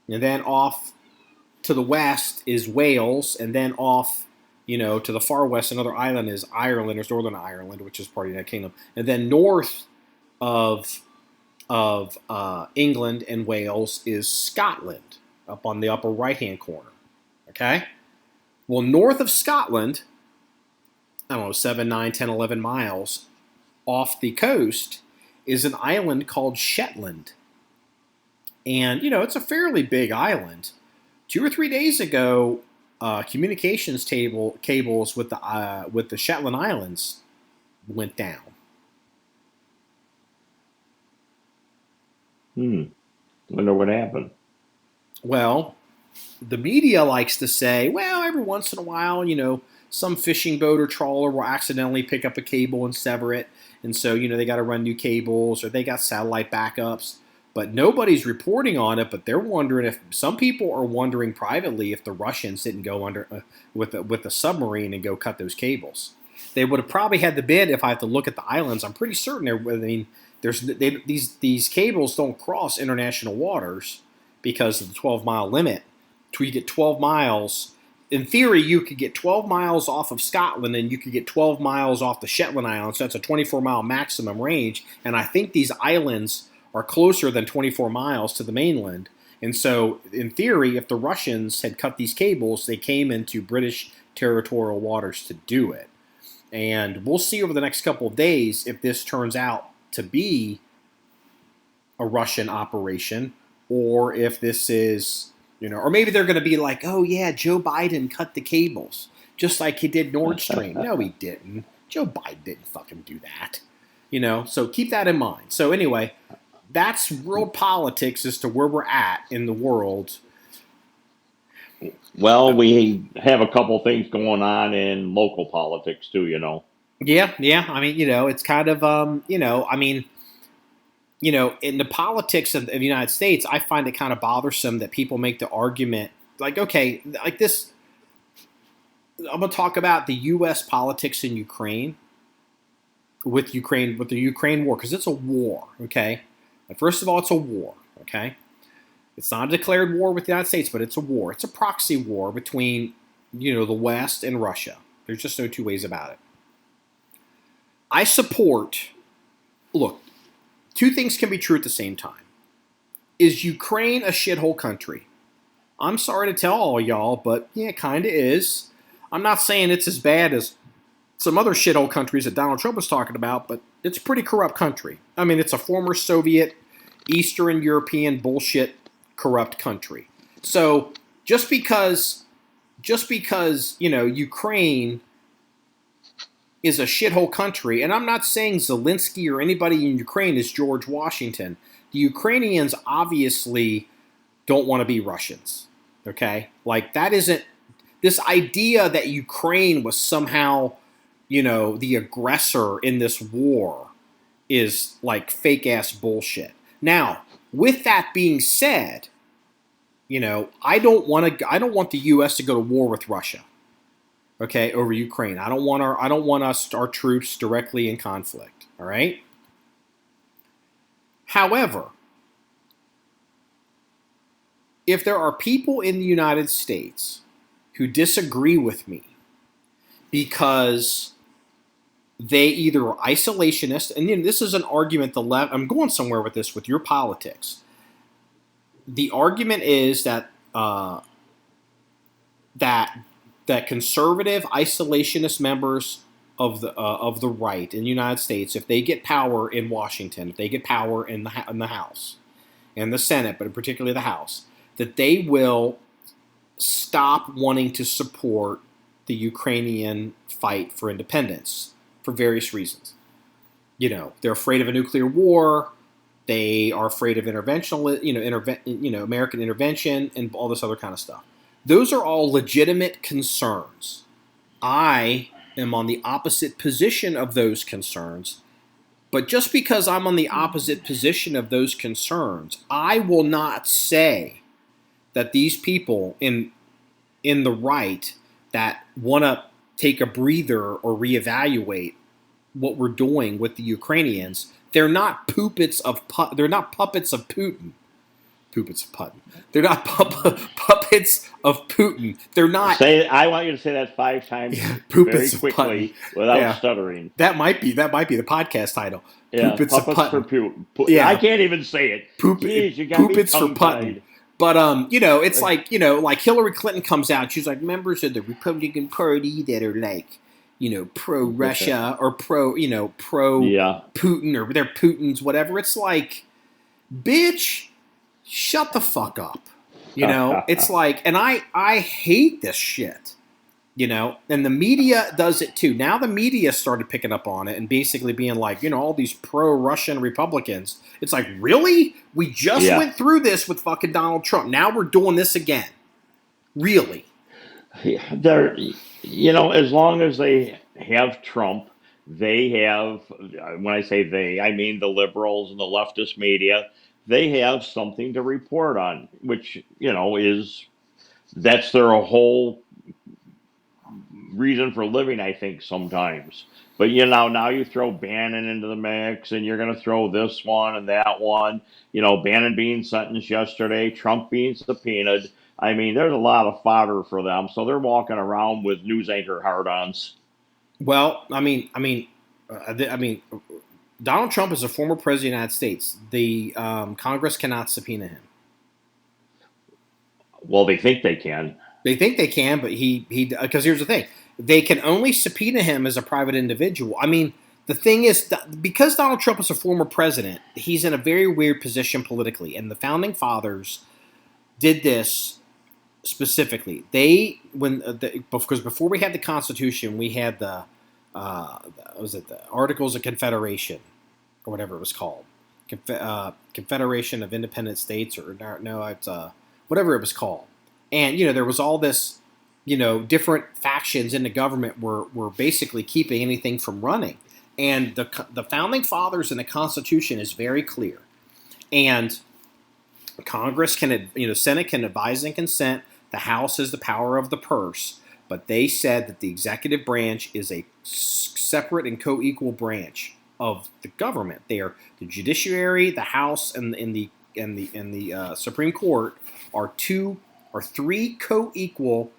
and then off to the west is Wales, and then off, to the far west, another island is Ireland. There's Northern Ireland, which is part of the United Kingdom, and then north of England and Wales is Scotland, up on the upper right-hand corner. Okay? Well, north of Scotland, I don't know, 7, 9, 10, 11 miles off the coast is an island called Shetland. And, it's a fairly big island. 2 or 3 days ago, communications cables with the Shetland Islands went down. Wonder what happened. Well, the media likes to say, well, every once in a while, some fishing boat or trawler will accidentally pick up a cable and sever it. And so, they got to run new cables or they got satellite backups. But nobody's reporting on it, but they're wondering if some people are wondering privately if the Russians didn't go under with a submarine and go cut those cables. They would have probably had the bid. If I have to look at the islands, I'm pretty certain these cables don't cross international waters because of the 12-mile limit. So you get 12 miles. In theory, you could get 12 miles off of Scotland and you could get 12 miles off the Shetland Islands. So that's a 24-mile maximum range. And I think these islands are closer than 24 miles to the mainland. And so, in theory, if the Russians had cut these cables, they came into British territorial waters to do it. And we'll see over the next couple of days if this turns out to be a Russian operation or if this is, or maybe they're going to be like, oh, yeah, Joe Biden cut the cables just like he did Nord Stream. No, he didn't. Joe Biden didn't fucking do that. So keep that in mind. So anyway, that's world politics as to where we're at in the world. Well, we have a couple things going on in local politics too, Yeah. I mean, it's kind of, in the politics of the United States, I find it kind of bothersome that people make the argument like, okay, like this. I'm going to talk about the U.S. politics in Ukraine with the Ukraine war, because it's a war, okay? First of all, it's a war, okay? It's not a declared war with the United States, but it's a war. It's a proxy war between, the West and Russia. There's just no two ways about it. I support, look, two things can be true at the same time. Is Ukraine a shithole country? I'm sorry to tell all y'all, but yeah, it kind of is. I'm not saying it's as bad as some other shithole countries that Donald Trump was talking about, but it's a pretty corrupt country. I mean, it's a former Soviet, Eastern European bullshit corrupt country. So just because Ukraine is a shithole country, and I'm not saying Zelensky or anybody in Ukraine is George Washington. The Ukrainians obviously don't want to be Russians. Okay? Like, that isn't this idea that Ukraine was somehow the aggressor in this war is like fake ass bullshit. Now, with that being said, I don't want the U.S. to go to war with Russia. Okay, over Ukraine. I don't want our troops directly in conflict. All right. However, if there are people in the United States who disagree with me because they either are isolationist, and this is an argument the left. I'm going somewhere with this with your politics. The argument is that that conservative isolationist members of the right in the United States, if they get power in Washington, if they get power in the House and the Senate, but particularly the House, that they will stop wanting to support the Ukrainian fight for independence for various reasons. They're afraid of a nuclear war. They are afraid of American intervention and all this other kind of stuff. Those are all legitimate concerns. I am on the opposite position of those concerns, but just because I'm on the opposite position of those concerns, I will not say that these people in the right that want to take a breather or reevaluate what we're doing with the Ukrainians, they're not puppets of Putin. They're not puppets of Putin. They're not puppets of Putin. They're not. I want you to say that 5 times very quickly without stuttering. That might be the podcast title. Yeah, puppets for Putin. Yeah. I can't even say it. Puppets for Putin. But it's like Hillary Clinton comes out. She's like, members of the Republican Party that are like, pro Russia or pro Putin, or they're Putins, whatever. It's like, bitch, shut the fuck up. It's like, and I hate this shit. And the media does it too. Now the media started picking up on it and basically being like, all these pro-Russian Republicans. It's like, really? We just went through this with fucking Donald Trump. Now we're doing this again. Really? They're, as long as they have Trump, they have, when I say they, I mean the liberals and the leftist media, they have something to report on, which, that's their whole reason for living, I think, sometimes. But now you throw Bannon into the mix, and you're going to throw this one and that one. Bannon being sentenced yesterday, Trump being subpoenaed. I mean, there's a lot of fodder for them, so they're walking around with news anchor hard-ons. Well, I mean, Donald Trump is a former president of the United States. The Congress cannot subpoena him. Well, they think they can. They think they can, but because here's the thing. They can only subpoena him as a private individual. I mean, the thing is, because Donald Trump is a former president, he's in a very weird position politically. And the Founding Fathers did this specifically. Because before we had the Constitution, we had the Articles of Confederation, or whatever it was called, Confederation of Independent States, or no, it's whatever it was called. And there was all this, different factions in the government were basically keeping anything from running. And the Founding Fathers and the Constitution is very clear. And Congress can, Senate can advise and consent. The House is the power of the purse. But they said that the executive branch is a separate and co-equal branch of the government. They are the judiciary, the House, and the Supreme Court are three co-equal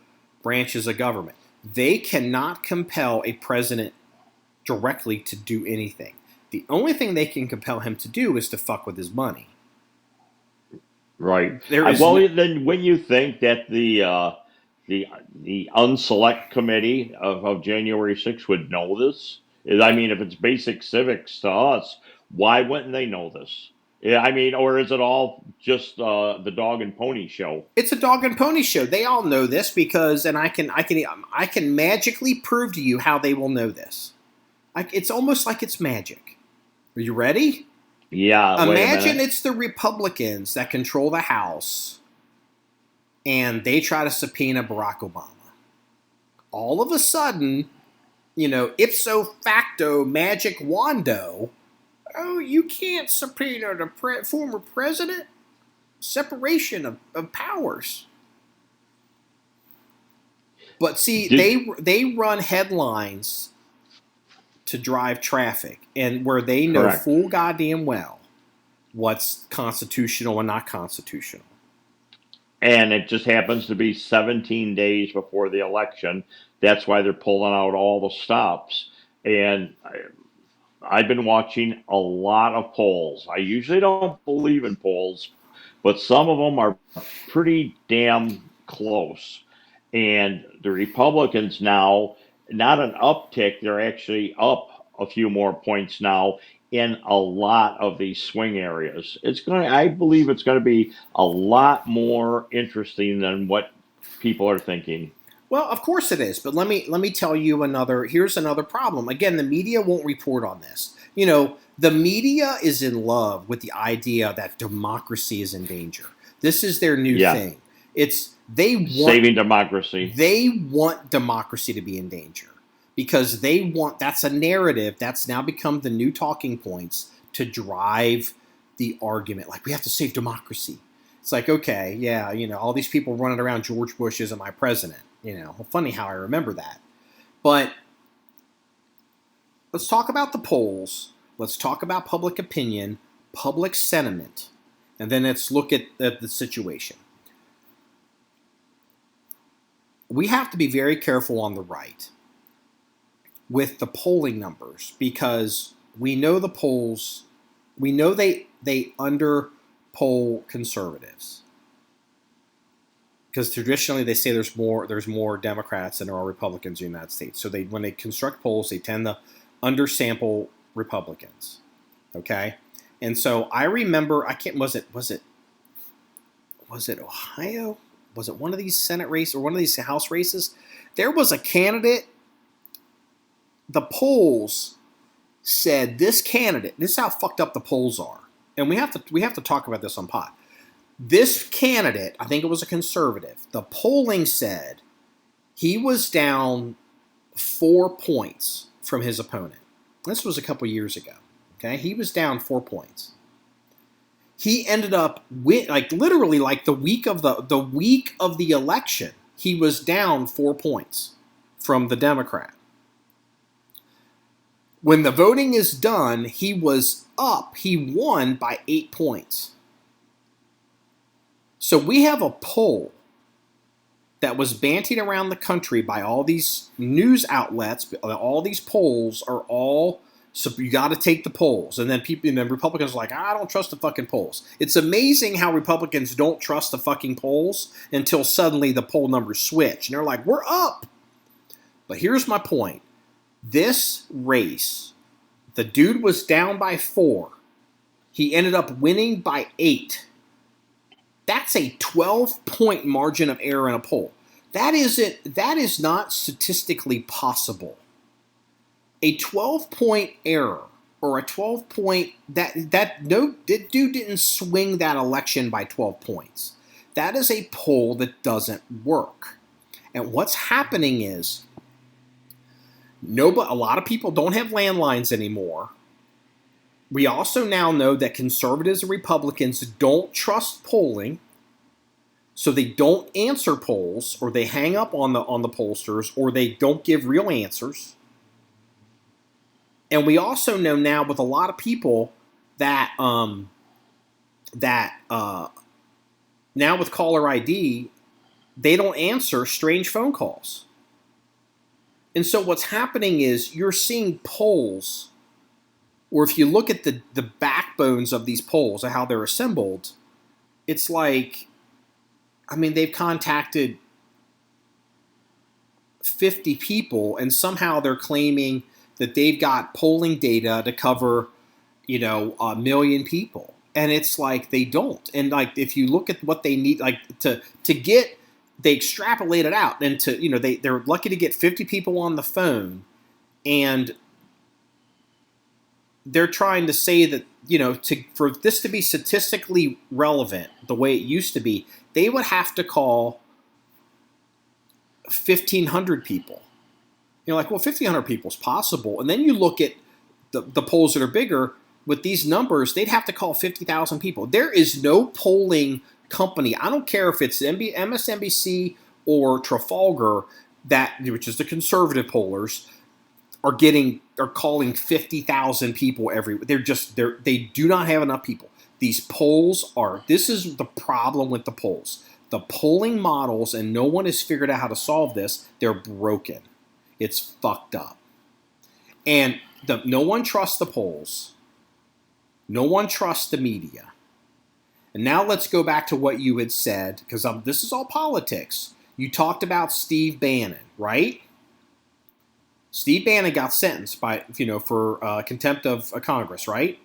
branches of government. They cannot compel a president directly to do anything. The only thing they can compel him to do is to fuck with his money. Right. Then when you think that the unselect committee of January 6th would know this, I mean, if it's basic civics to us, why wouldn't they know this? Yeah, I mean, or is it all just the dog and pony show? It's a dog and pony show. They all know this because, and I can magically prove to you how they will know this. It's almost like it's magic. Are you ready? Yeah. Imagine it's the Republicans that control the House, and they try to subpoena Barack Obama. All of a sudden, ipso facto magic wando. Oh, you can't subpoena the former president? Separation of powers. But see, they run headlines to drive traffic, and where they know Correct. Full goddamn well what's constitutional and not constitutional. And it just happens to be 17 days before the election. That's why they're pulling out all the stops. And I've been watching a lot of polls. I usually don't believe in polls, but some of them are pretty damn close. And the Republicans now, not an uptick, they're actually up a few more points now in a lot of these swing areas. I believe it's going to be a lot more interesting than what people are thinking. Well, of course it is, but let me tell you here's another problem. Again, the media won't report on this. The media is in love with the idea that democracy is in danger. This is their new thing. Saving democracy. They want democracy to be in danger because that's a narrative that's now become the new talking points to drive the argument. Like, we have to save democracy. It's like, okay, yeah, all these people running around George Bush isn't my president. Funny how I remember that. But let's talk about the polls. Let's talk about public opinion, public sentiment, and then let's look at the situation. We have to be very careful on the right with the polling numbers because we know the polls, we know they underpoll conservatives. Because traditionally they say there's more Democrats than there are Republicans in the United States. So when they construct polls, they tend to undersample Republicans. Okay? And so I remember, was it was it Ohio? Was it one of these Senate races or one of these House races? There was a candidate. The polls said this candidate. This is how fucked up the polls are, and we have to talk about this on pod. This candidate, I think it was a conservative. The polling said he was down 4 points from his opponent. This was a couple years ago. Okay, he was down 4 points. He ended up literally the week of the election, he was down 4 points from the Democrat. When the voting is done, he was up. He won by 8 points. So we have a poll that was bantied around the country by all these news outlets. All these polls are all, so you got to take the polls. And then Republicans are like, I don't trust the fucking polls. It's amazing how Republicans don't trust the fucking polls until suddenly the poll numbers switch. And they're like, we're up. But here's my point. This race, the dude was down by 4. He ended up winning by 8. That's a 12-point margin of error in a poll. That is not statistically possible. A 12-point error or a 12-point that dude didn't swing that election by 12 points. That is a poll that doesn't work. And what's happening is a lot of people don't have landlines anymore. We also now know that conservatives and Republicans don't trust polling, so they don't answer polls, or they hang up on the pollsters, or they don't give real answers. And we also know now with a lot of people that now with caller ID, they don't answer strange phone calls. And so what's happening is you're seeing polls, or if you look at the backbones of these polls and how they're assembled, it's like, they've contacted 50 people, and somehow they're claiming that they've got polling data to cover, 1 million people. And it's like they don't. And if you look at what they need, to get, they extrapolate it out, and they're lucky to get 50 people on the phone, and they're trying to say that, for this to be statistically relevant the way it used to be, they would have to call 1,500 people. 1,500 people is possible. And then you look at the polls that are bigger, with these numbers, they'd have to call 50,000 people. There is no polling company, I don't care if it's MSNBC or Trafalgar, which is the conservative pollers, are calling 50,000 people they do not have enough people. These polls this is the problem with the polls. The polling models, and no one has figured out how to solve this, they're broken. It's fucked up. And no one trusts the polls. No one trusts the media. And now let's go back to what you had said, because this is all politics. You talked about Steve Bannon, right? Steve Bannon got sentenced for contempt of Congress, right?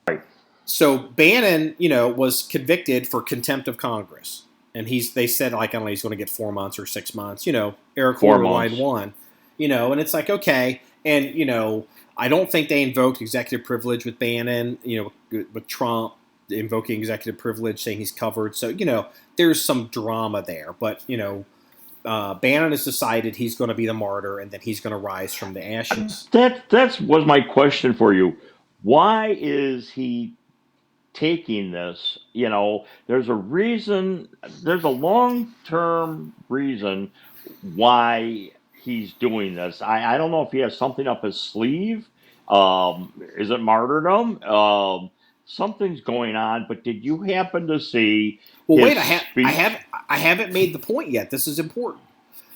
Right. So Bannon, was convicted for contempt of Congress, and they said I don't know, he's going to get 4 months or 6 months. Eric Holder line 1. And it's like, okay, and I don't think they invoked executive privilege with Bannon. With Trump invoking executive privilege, saying he's covered. So there's some drama there, but Bannon has decided he's going to be the martyr, and then he's going to rise from the ashes. That was my question for you. Why is he taking this? There's a reason. There's a long-term reason why he's doing this. I don't know if he has something up his sleeve. Is it martyrdom? Something's going on. But did you happen to see? Well, wait. I haven't made the point yet. This is important.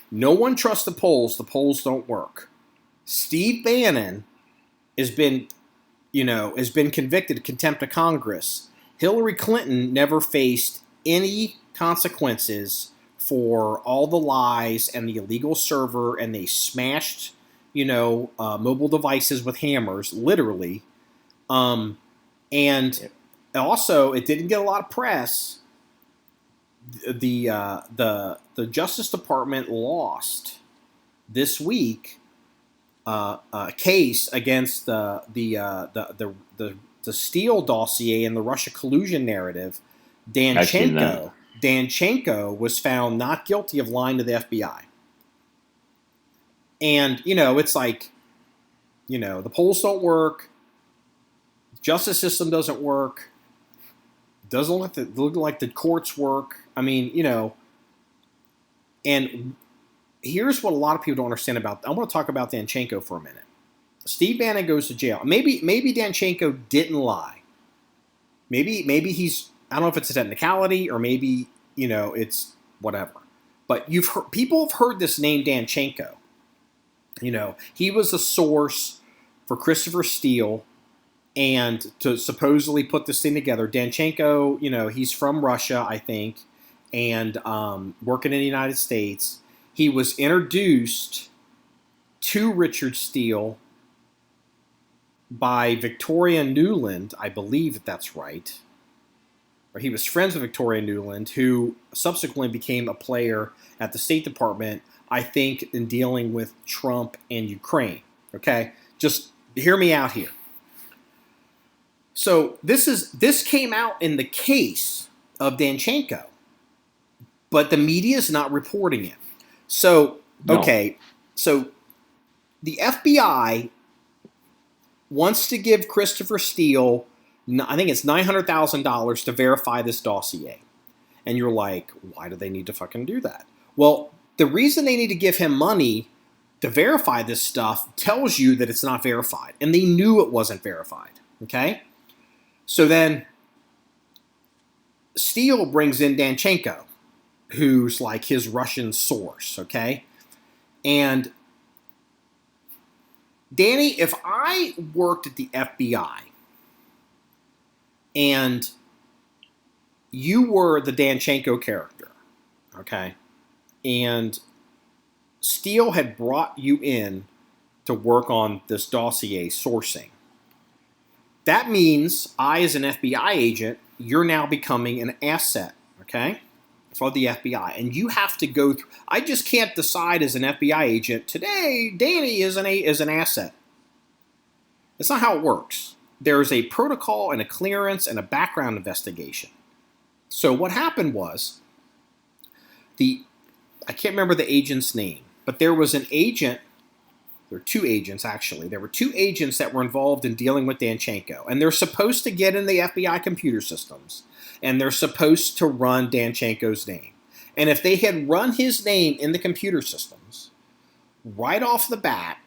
No one trusts the polls. The polls don't work. Steve Bannon has been convicted of contempt of Congress. Hillary Clinton never faced any consequences for all the lies and the illegal server, and they smashed, mobile devices with hammers, literally. And also, it didn't get a lot of press, the Justice Department lost this week a case against the Steele dossier and the Russia collusion narrative. Danchenko was found not guilty of lying to the FBI. And, it's like, the polls don't work. The justice system doesn't work. It doesn't look like the courts work. I mean, and here's what a lot of people don't understand about. I want to talk about Danchenko for a minute. Steve Bannon goes to jail. Maybe Danchenko didn't lie. Maybe he's, I don't know if it's a technicality or maybe, it's whatever. But people have heard this name Danchenko. He was a source for Christopher Steele and to supposedly put this thing together. Danchenko, he's from Russia, I think, and working in the United States. He was introduced to Richard Steele by Victoria Nuland, I believe that's right. Or he was friends with Victoria Nuland, who subsequently became a player at the State Department, I think, in dealing with Trump and Ukraine. Okay? Just hear me out here. So this came out in the case of Danchenko, but the media is not reporting it. So, okay, so the FBI wants to give Christopher Steele, I think it's $900,000 to verify this dossier. And you're like, why do they need to fucking do that? Well, the reason they need to give him money to verify this stuff tells you that it's not verified. And they knew it wasn't verified, okay? So then Steele brings in Danchenko, who's like his Russian source, okay? And Danny, if I worked at the FBI and you were the Danchenko character, okay, and Steele had brought you in to work on this dossier sourcing, that means I, as an FBI agent, you're now becoming an asset, okay, for the FBI. And you have to go through, I just can't decide as an FBI agent, today Danny is an asset. That's not how it works. There's a protocol and a clearance and a background investigation. So what happened was, I can't remember the agent's name, but there was an agent, there were two agents actually, there were two agents that were involved in dealing with Danchenko, and they're supposed to get in the FBI computer systems, and they're supposed to run Danchenko's name. And if they had run his name in the computer systems, right off the bat,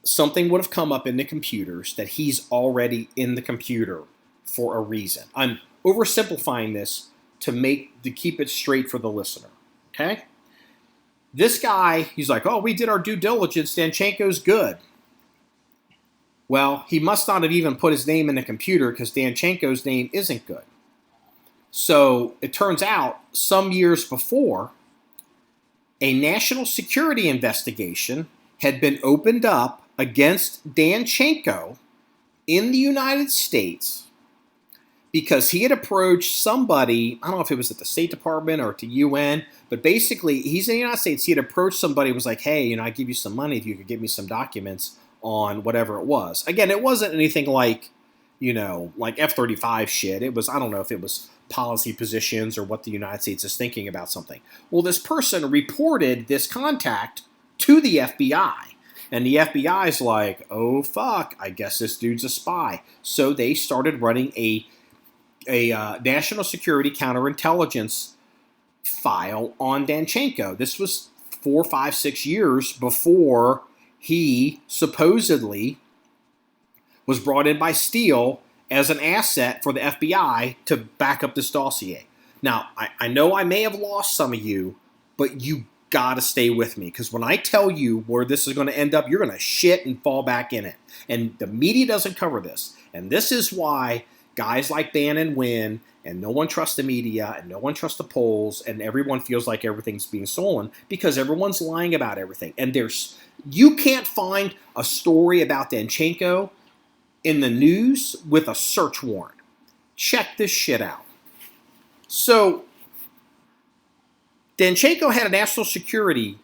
something would have come up in the computers that he's already in the computer for a reason. I'm oversimplifying this to keep it straight for the listener, okay? This guy, he's like, oh, we did our due diligence, Danchenko's good. Well, he must not have even put his name in the computer because Danchenko's name isn't good. So it turns out, some years before, a national security investigation had been opened up against Danchenko in the United States because he had approached somebody, I don't know if it was at the State Department or at the UN, but basically he's in the United States. He had approached somebody, was like, hey, I'd give you some money if you could give me some documents on whatever it was. Again, it wasn't anything like, like F-35 shit. It was, I don't know if it was policy positions or what the United States is thinking about something. Well, this person reported this contact to the FBI. And the FBI's like, oh, fuck, I guess this dude's a spy. So they started running a national security counterintelligence file on Danchenko. This was 4, 5, 6 years before he supposedly was brought in by Steele as an asset for the FBI to back up this dossier. Now, I know I may have lost some of you, but you gotta stay with me, because when I tell you where this is going to end up, you're going to shit and fall back in it. And the media doesn't cover this. And this is why guys like Bannon win, and no one trusts the media, and no one trusts the polls, and everyone feels like everything's being stolen, because everyone's lying about everything. And you can't find a story about Danchenko in the news with a search warrant. Check this shit out. So Danchenko had a national security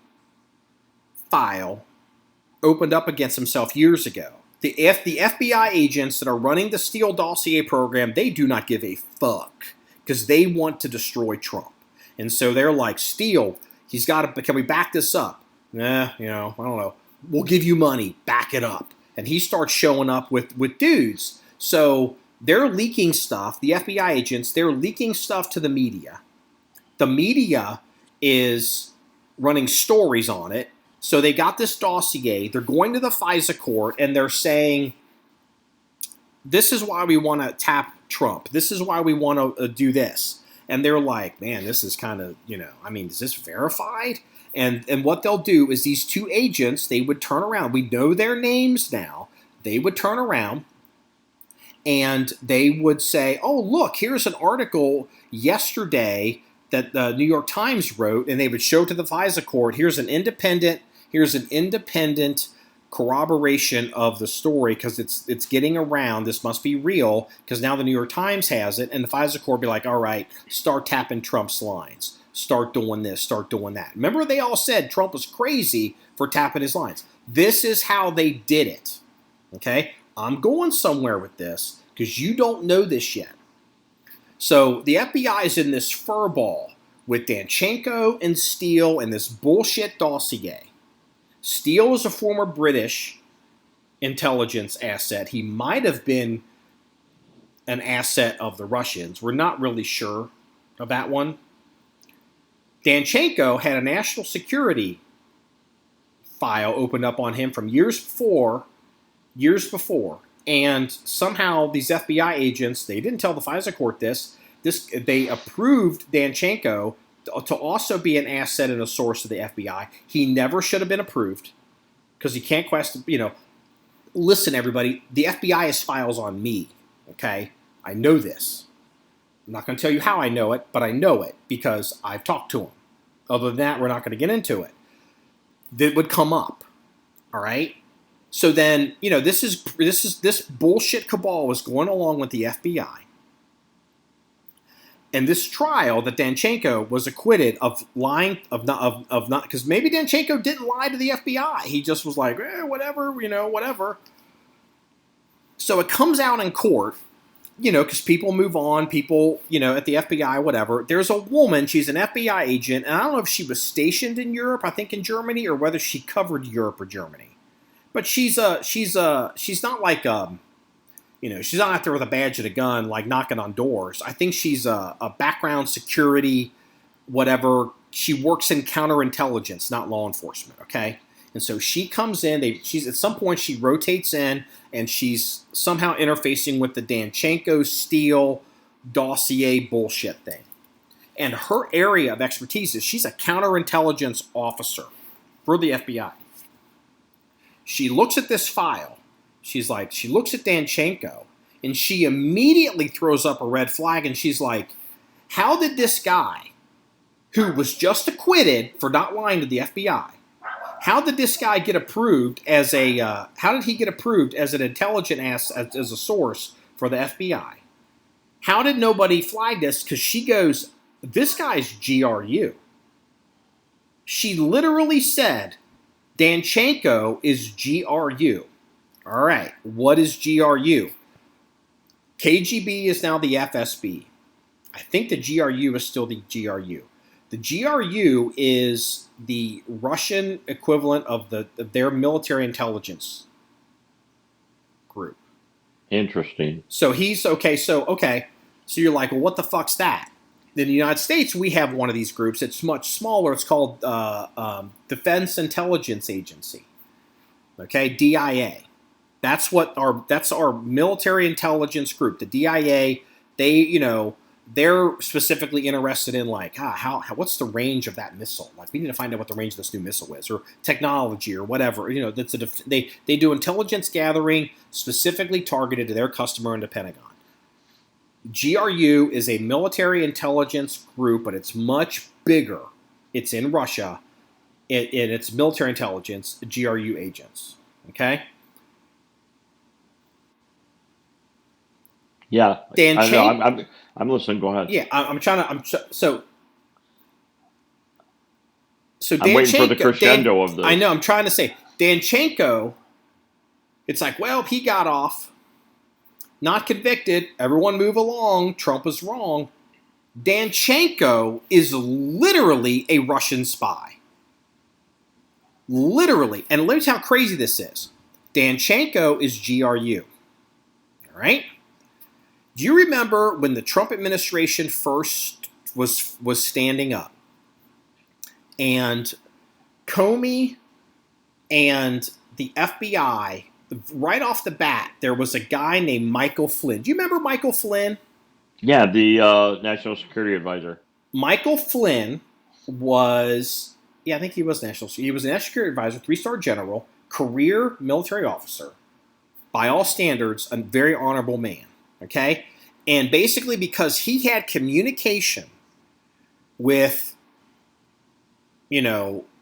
file opened up against himself years ago. The FBI agents that are running the Steele dossier program, they do not give a fuck because they want to destroy Trump. And so they're like, Steele, he's got to, can we back this up? I don't know. We'll give you money, back it up. And he starts showing up with dudes. So they're leaking stuff, the FBI agents, they're leaking stuff to the media. The media is running stories on it. So they got this dossier. They're going to the FISA court, and they're saying, this is why we want to tap Trump. This is why we want to do this. And they're like, man, this is kind of, is this verified? And what they'll do is these two agents, they would turn around. We know their names now. They would turn around, and they would say, oh, look, here's an article yesterday that the New York Times wrote, and they would show to the FISA court, here's an independent corroboration of the story because it's getting around. This must be real because now the New York Times has it, and the FISA court be like, all right, start tapping Trump's lines. Start doing this, start doing that. Remember, they all said Trump was crazy for tapping his lines. This is how they did it. Okay? I'm going somewhere with this because you don't know this yet. So the FBI is in this furball with Danchenko and Steele and this bullshit dossier. Steele is a former British intelligence asset. He might have been an asset of the Russians. We're not really sure of that one. Danchenko had a national security file opened up on him from years before, and somehow these FBI agents, they didn't tell the FISA court this, they approved Danchenko to also be an asset and a source of the FBI. He never should have been approved because he can't question, listen, everybody, the FBI has files on me, okay? I know this. I'm not going to tell you how I know it, but I know it because I've talked to him. Other than that, we're not going to get into it. That would come up, all right? So then, this bullshit cabal was going along with the FBI. And this trial that Danchenko was acquitted of lying, of not, because maybe Danchenko didn't lie to the FBI. He just was like, whatever, whatever. So it comes out in court, because people move on, people, at the FBI, whatever. There's a woman, she's an FBI agent, and I don't know if she was stationed in Europe, I think in Germany, or whether she covered Europe or Germany. But she's not like, she's not out there with a badge and a gun, like knocking on doors. I think she's a background security, whatever. She works in counterintelligence, not law enforcement, okay? And so she comes in, she's at some point she rotates in, and she's somehow interfacing with the Danchenko Steele dossier bullshit thing. And her area of expertise is she's a counterintelligence officer for the FBI. She looks at this file. She looks at Danchenko, and she immediately throws up a red flag, and she's like, how did this guy, who was just acquitted for not lying to the FBI, how did this guy get approved as how did he get approved as an intelligent as a source for the FBI? How did nobody flag this? Because she goes, this guy's GRU. She literally said, Danchenko is GRU. All right, what is GRU? KGB is now the FSB. I think the GRU is still the GRU. The GRU is the Russian equivalent of their military intelligence group. Interesting. So So you're like, well, what the fuck's that? In the United States, we have one of these groups. It's much smaller. It's called Defense Intelligence Agency. Okay, DIA. That's our military intelligence group. The DIA, they're specifically interested in what's the range of that missile? Like, we need to find out what the range of this new missile is, or technology, or whatever. They do intelligence gathering specifically targeted to their customer and the Pentagon. GRU is a military intelligence group, but it's much bigger. It's in Russia, and it's military intelligence, GRU agents. Okay. Yeah, I'm listening. Go ahead. Yeah, so So I'm waiting for the crescendo of this. I know. I'm trying to say Danchenko. It's like, well, he got off, not convicted. Everyone move along. Trump is wrong. Danchenko is literally a Russian spy. Literally. And let me tell you how crazy this is. Danchenko is GRU. All right? Do you remember when the Trump administration first was standing up? And Comey and the FBI, right off the bat, there was a guy named Michael Flynn. Do you remember Michael Flynn? Yeah, the National Security Advisor. Michael Flynn was, I think he was he was a National Security Advisor, 3-star general, career military officer, by all standards, a very honorable man, okay? And basically because he had communication with,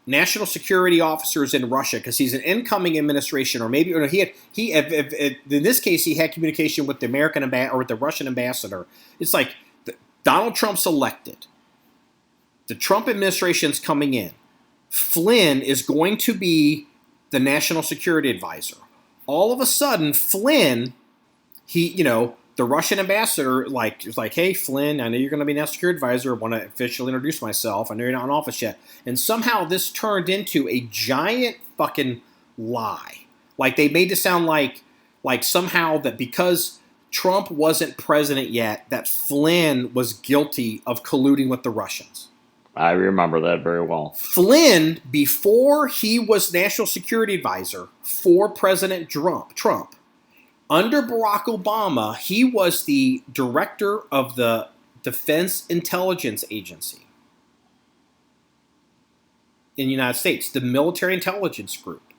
national security officers in Russia, because he's an incoming administration, or maybe in this case he had communication with the American or with the Russian ambassador. It's like Donald Trump's elected, the Trump administration's coming in. Flynn is going to be the national security advisor. All of a sudden, Flynn, the Russian ambassador, was like, hey, Flynn, I know you're going to be national security advisor. I want to officially introduce myself. I know you're not in office yet. And somehow this turned into a giant fucking lie. Like they made it sound like somehow that because Trump wasn't president yet, that Flynn was guilty of colluding with the Russians. I remember that very well. Flynn, before he was national security advisor for President Trump, under Barack Obama, he was the director of the Defense Intelligence Agency in the United States, the military intelligence group.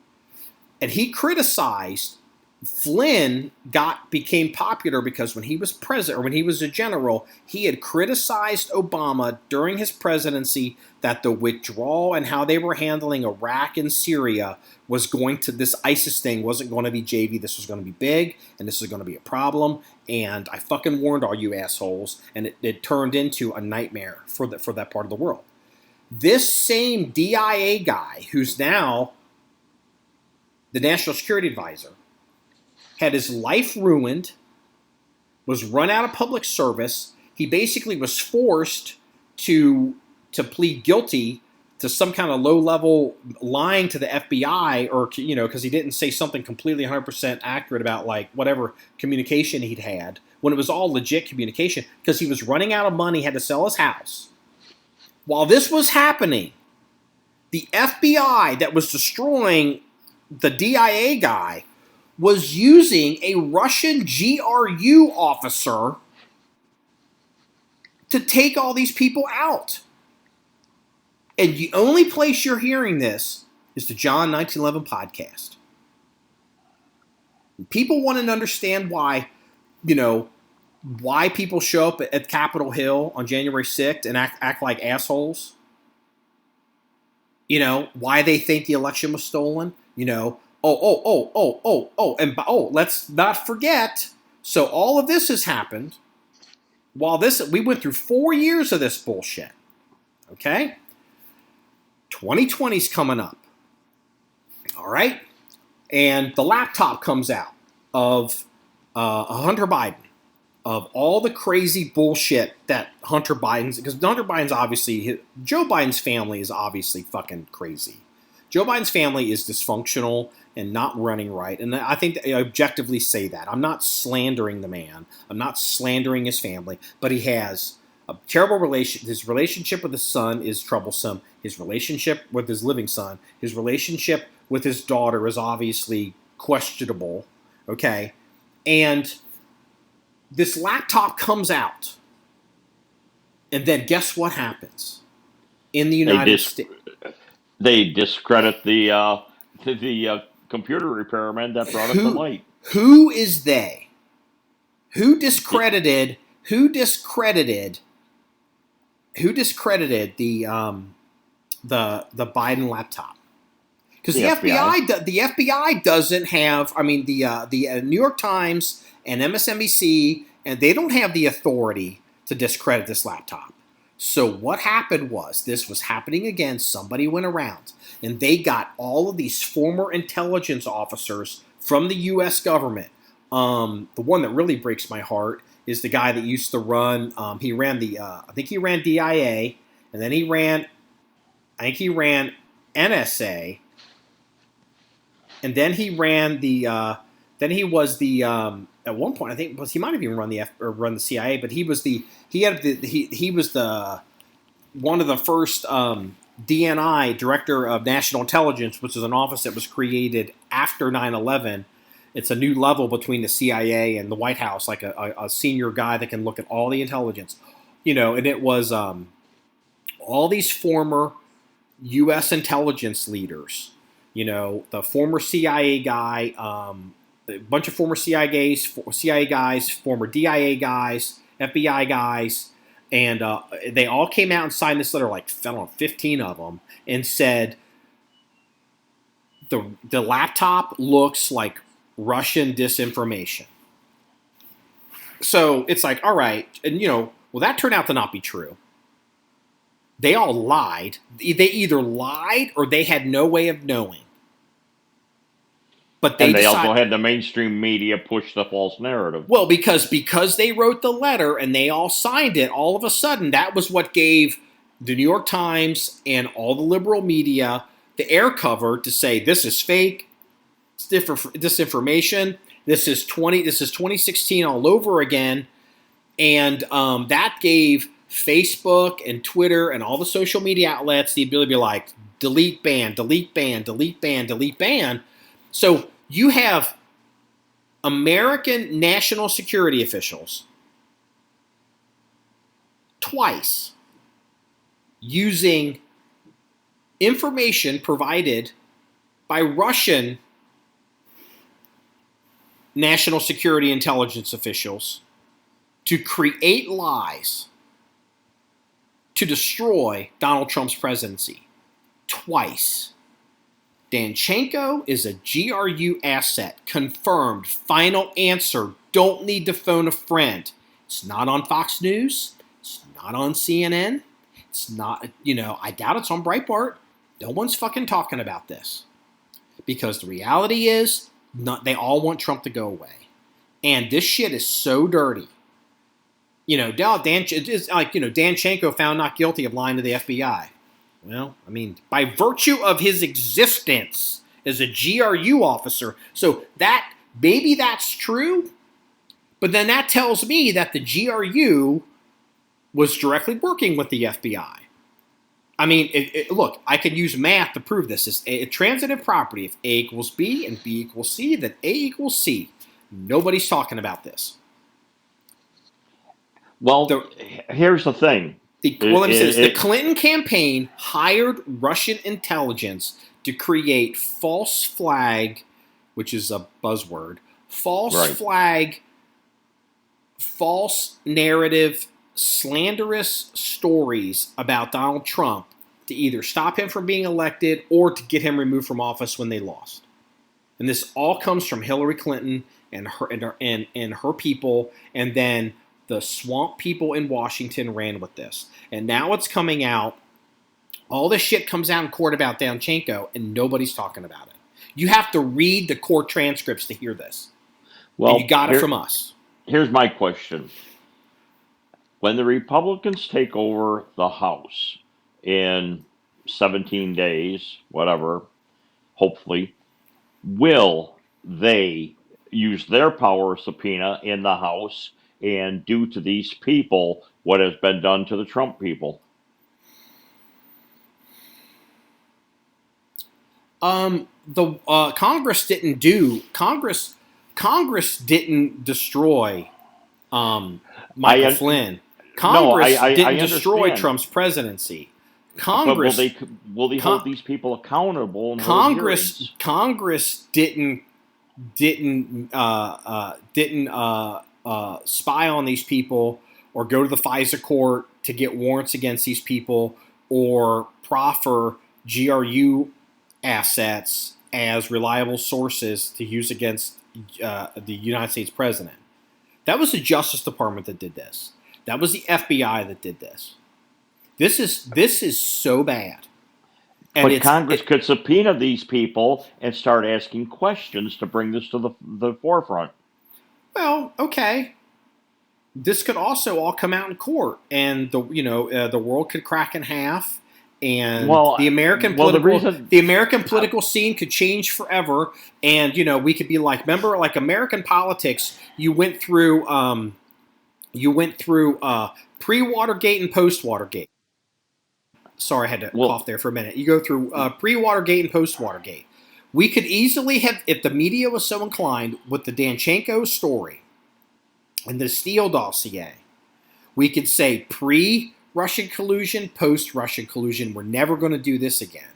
And he criticized, Flynn became popular because when he was president, or when he was a general, he had criticized Obama during his presidency that the withdrawal and how they were handling Iraq and Syria was this ISIS thing wasn't going to be JV, this was going to be big, and this was going to be a problem, and I fucking warned all you assholes, and it turned into a nightmare for that part of the world. This same DIA guy, who's now the National Security Advisor, had his life ruined, was run out of public service. He basically was forced to plead guilty to some kind of low-level lying to the FBI, or because he didn't say something completely 100% accurate about like whatever communication he'd had, when it was all legit communication, because he was running out of money, had to sell his house. While this was happening, the FBI that was destroying the DIA guy was using a Russian GRU officer to take all these people out. And the only place you're hearing this is the John1911 Podcast. People want to understand why, why people show up at Capitol Hill on January 6th and act like assholes. Why they think the election was stolen. Let's not forget. So all of this has happened while we went through 4 years of this bullshit. Okay? 2020's coming up. All right? And the laptop comes out of Hunter Biden, of all the crazy bullshit that Hunter Biden's, because Hunter Biden's obviously, Joe Biden's family is obviously fucking crazy. Joe Biden's family is dysfunctional and not running right. And I think I objectively say that. I'm not slandering the man. I'm not slandering his family. But he has a terrible relationship. His relationship with his son is troublesome. His relationship with his living son, his relationship with his daughter is obviously questionable. Okay? And this laptop comes out. And then guess what happens? In the United States. They discredit the computer repairman that brought it to light. Who is they? Who discredited the Biden laptop? Because the FBI doesn't have. I mean, the New York Times and MSNBC, and they don't have the authority to discredit this laptop. So what happened was, this was happening again. Somebody went around and they got all of these former intelligence officers from the U.S. government. The one that really breaks my heart is the guy that used to run. He ran I think he ran DIA, and then he ran NSA, and then he ran then he was at one point, I think he might have even run the CIA, but he was one of the first DNI, Director of National Intelligence, which is an office that was created after 9/11. It's a new level between the CIA and the White House, like a senior guy that can look at all the intelligence, and it was all these former U.S. intelligence leaders, the former CIA guy, a bunch of former CIA guys, former DIA guys, FBI guys, and they all came out and signed this letter, like 15 of them, and said the laptop looks like Russian disinformation. So it's like, all right, and well, that turned out to not be true. They all lied. They either lied or they had no way of knowing. But they also had the mainstream media push the false narrative. Well, because they wrote the letter and they all signed it, all of a sudden that was what gave the New York Times and all the liberal media the air cover to say this is fake, it's disinformation. This is 2016 all over again, and that gave Facebook and Twitter and all the social media outlets the ability to be like, delete, ban, delete, ban, delete, ban, delete, ban. So you have American national security officials twice using information provided by Russian national security intelligence officials to create lies to destroy Donald Trump's presidency. Twice. Danchenko is a GRU asset. Confirmed. Final answer. Don't need to phone a friend. It's not on Fox News. It's not on CNN. It's not, I doubt it's on Breitbart. No one's fucking talking about this. Because the reality is, they all want Trump to go away. And this shit is so dirty. Danchenko found not guilty of lying to the FBI. Well, I mean, by virtue of his existence as a GRU officer, so that, maybe that's true, but then that tells me that the GRU was directly working with the FBI. I mean, look, I can use math to prove this. It's a transitive property. If A equals B and B equals C, then A equals C. Nobody's talking about this. Well, here's the thing. The Clinton campaign hired Russian intelligence to create false flag, which is a buzzword, flag, false narrative, slanderous stories about Donald Trump to either stop him from being elected or to get him removed from office when they lost. And this all comes from Hillary Clinton and her people, and then the swamp people in Washington ran with this. And now it's coming out. All this shit comes out in court about Danchenko, and nobody's talking about it. You have to read the court transcripts to hear this. Well, and you got it from us. Here's my question. When the Republicans take over the House in 17 days, whatever, hopefully, will they use their power of subpoena in the House and do to these people what has been done to the Trump people? Congress didn't destroy Michael Flynn. Congress didn't destroy Trump's presidency. Congress will they hold these people accountable? Congress didn't spy on these people or go to the FISA court to get warrants against these people or proffer GRU assets as reliable sources to use against the United States president. That was the Justice Department that did this. That was the FBI that did this. This is so bad. And But Congress could subpoena these people and start asking questions to bring this to the forefront. Well, okay. This could also all come out in court, and the world could crack in half, and the American political scene could change forever. And we could be like, remember, like American politics, you went through pre-Watergate and post-Watergate. Sorry, I had to cough there for a minute. You go through pre-Watergate and post-Watergate. We could easily have, if the media was so inclined, with the Danchenko story and the Steele dossier, we could say pre-Russian collusion, post-Russian collusion. We're never going to do this again.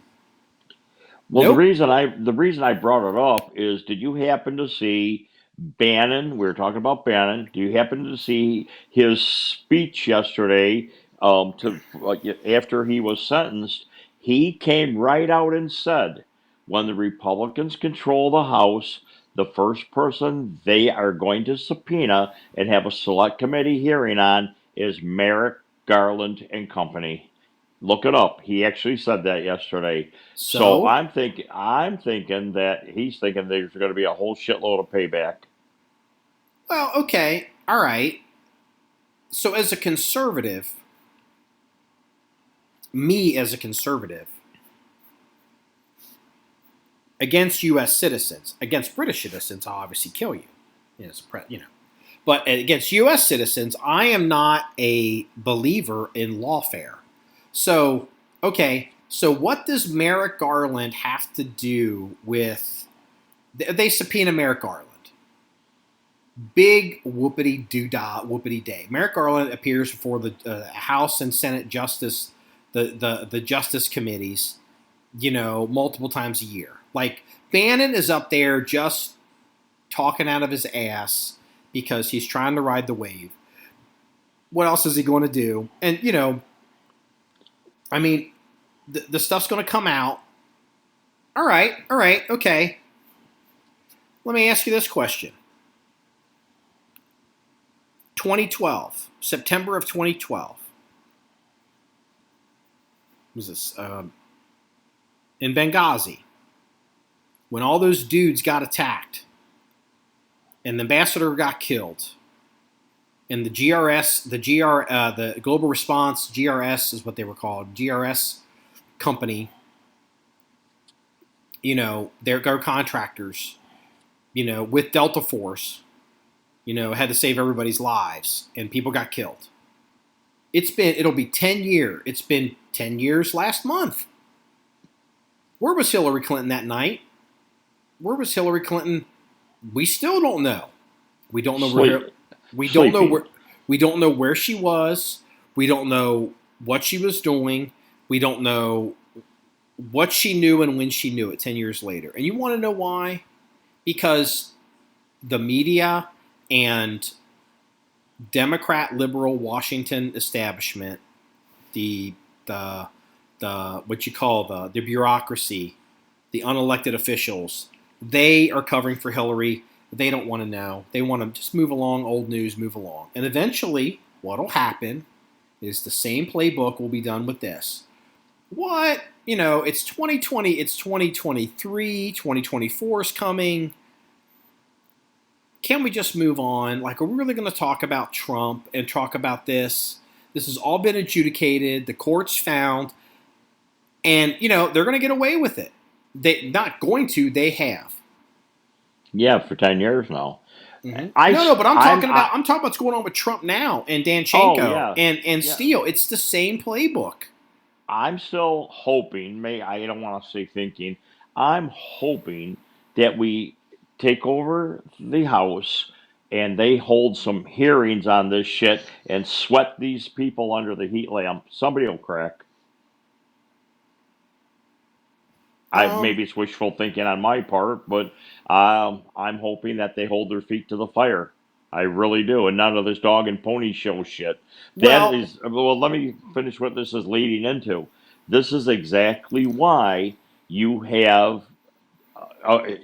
Well, nope. the reason I brought it up is, did you happen to see Bannon? We were talking about Bannon. Do you happen to see his speech yesterday? After he was sentenced, he came right out and said, when the Republicans control the House, the first person they are going to subpoena and have a select committee hearing on is Merrick Garland and company. Look it up. He actually said that yesterday. So I'm thinking that he's thinking there's going to be a whole shitload of payback. Well, okay, all right. So as a conservative, against U.S. citizens, against British citizens, I'll obviously kill you. But against U.S. citizens, I am not a believer in lawfare. So, okay, so what does Merrick Garland have to do with... They subpoena Merrick Garland. Big whoopity day. Merrick Garland appears before the House and Senate Justice, the Justice Committees, multiple times a year. Like, Bannon is up there just talking out of his ass because he's trying to ride the wave. What else is he going to do? And, I mean, the stuff's going to come out. All right, okay. Let me ask you this question. 2012, September of 2012. Was this in Benghazi, when all those dudes got attacked and the ambassador got killed, and the the Global Response, GRS is what they were called, GRS company, their contractors, with Delta Force, had to save everybody's lives, and people got killed. It'll be 10 years. It's been 10 years last month. Where was Hillary Clinton that night? Where was Hillary Clinton? We still don't know. We don't know where. We don't know where. We don't know where she was. We don't know what she was doing. We don't know what she knew and when she knew it 10 years later. And you want to know why? Because the media and Democrat liberal Washington establishment, the what you call the bureaucracy, the unelected officials, they are covering for Hillary. They don't want to know. They want to just move along, old news, move along. And eventually, what will happen is the same playbook will be done with this. What? It's 2020, it's 2023, 2024 is coming. Can we just move on? Like, are we really going to talk about Trump and talk about this? This has all been adjudicated. The courts found. And, they're going to get away with it. They not going to. They have. Yeah, for 10 years now. Mm-hmm. But I'm talking about what's going on with Trump now and Danchenko and Steele. It's the same playbook. I'm still hoping, I don't want to say thinking, I'm hoping that we take over the House and they hold some hearings on this shit and sweat these people under the heat lamp. Somebody will crack. Maybe it's wishful thinking on my part, but I'm hoping that they hold their feet to the fire. I really do, and none of this dog and pony show shit. Let me finish what this is leading into. This is exactly why you have, I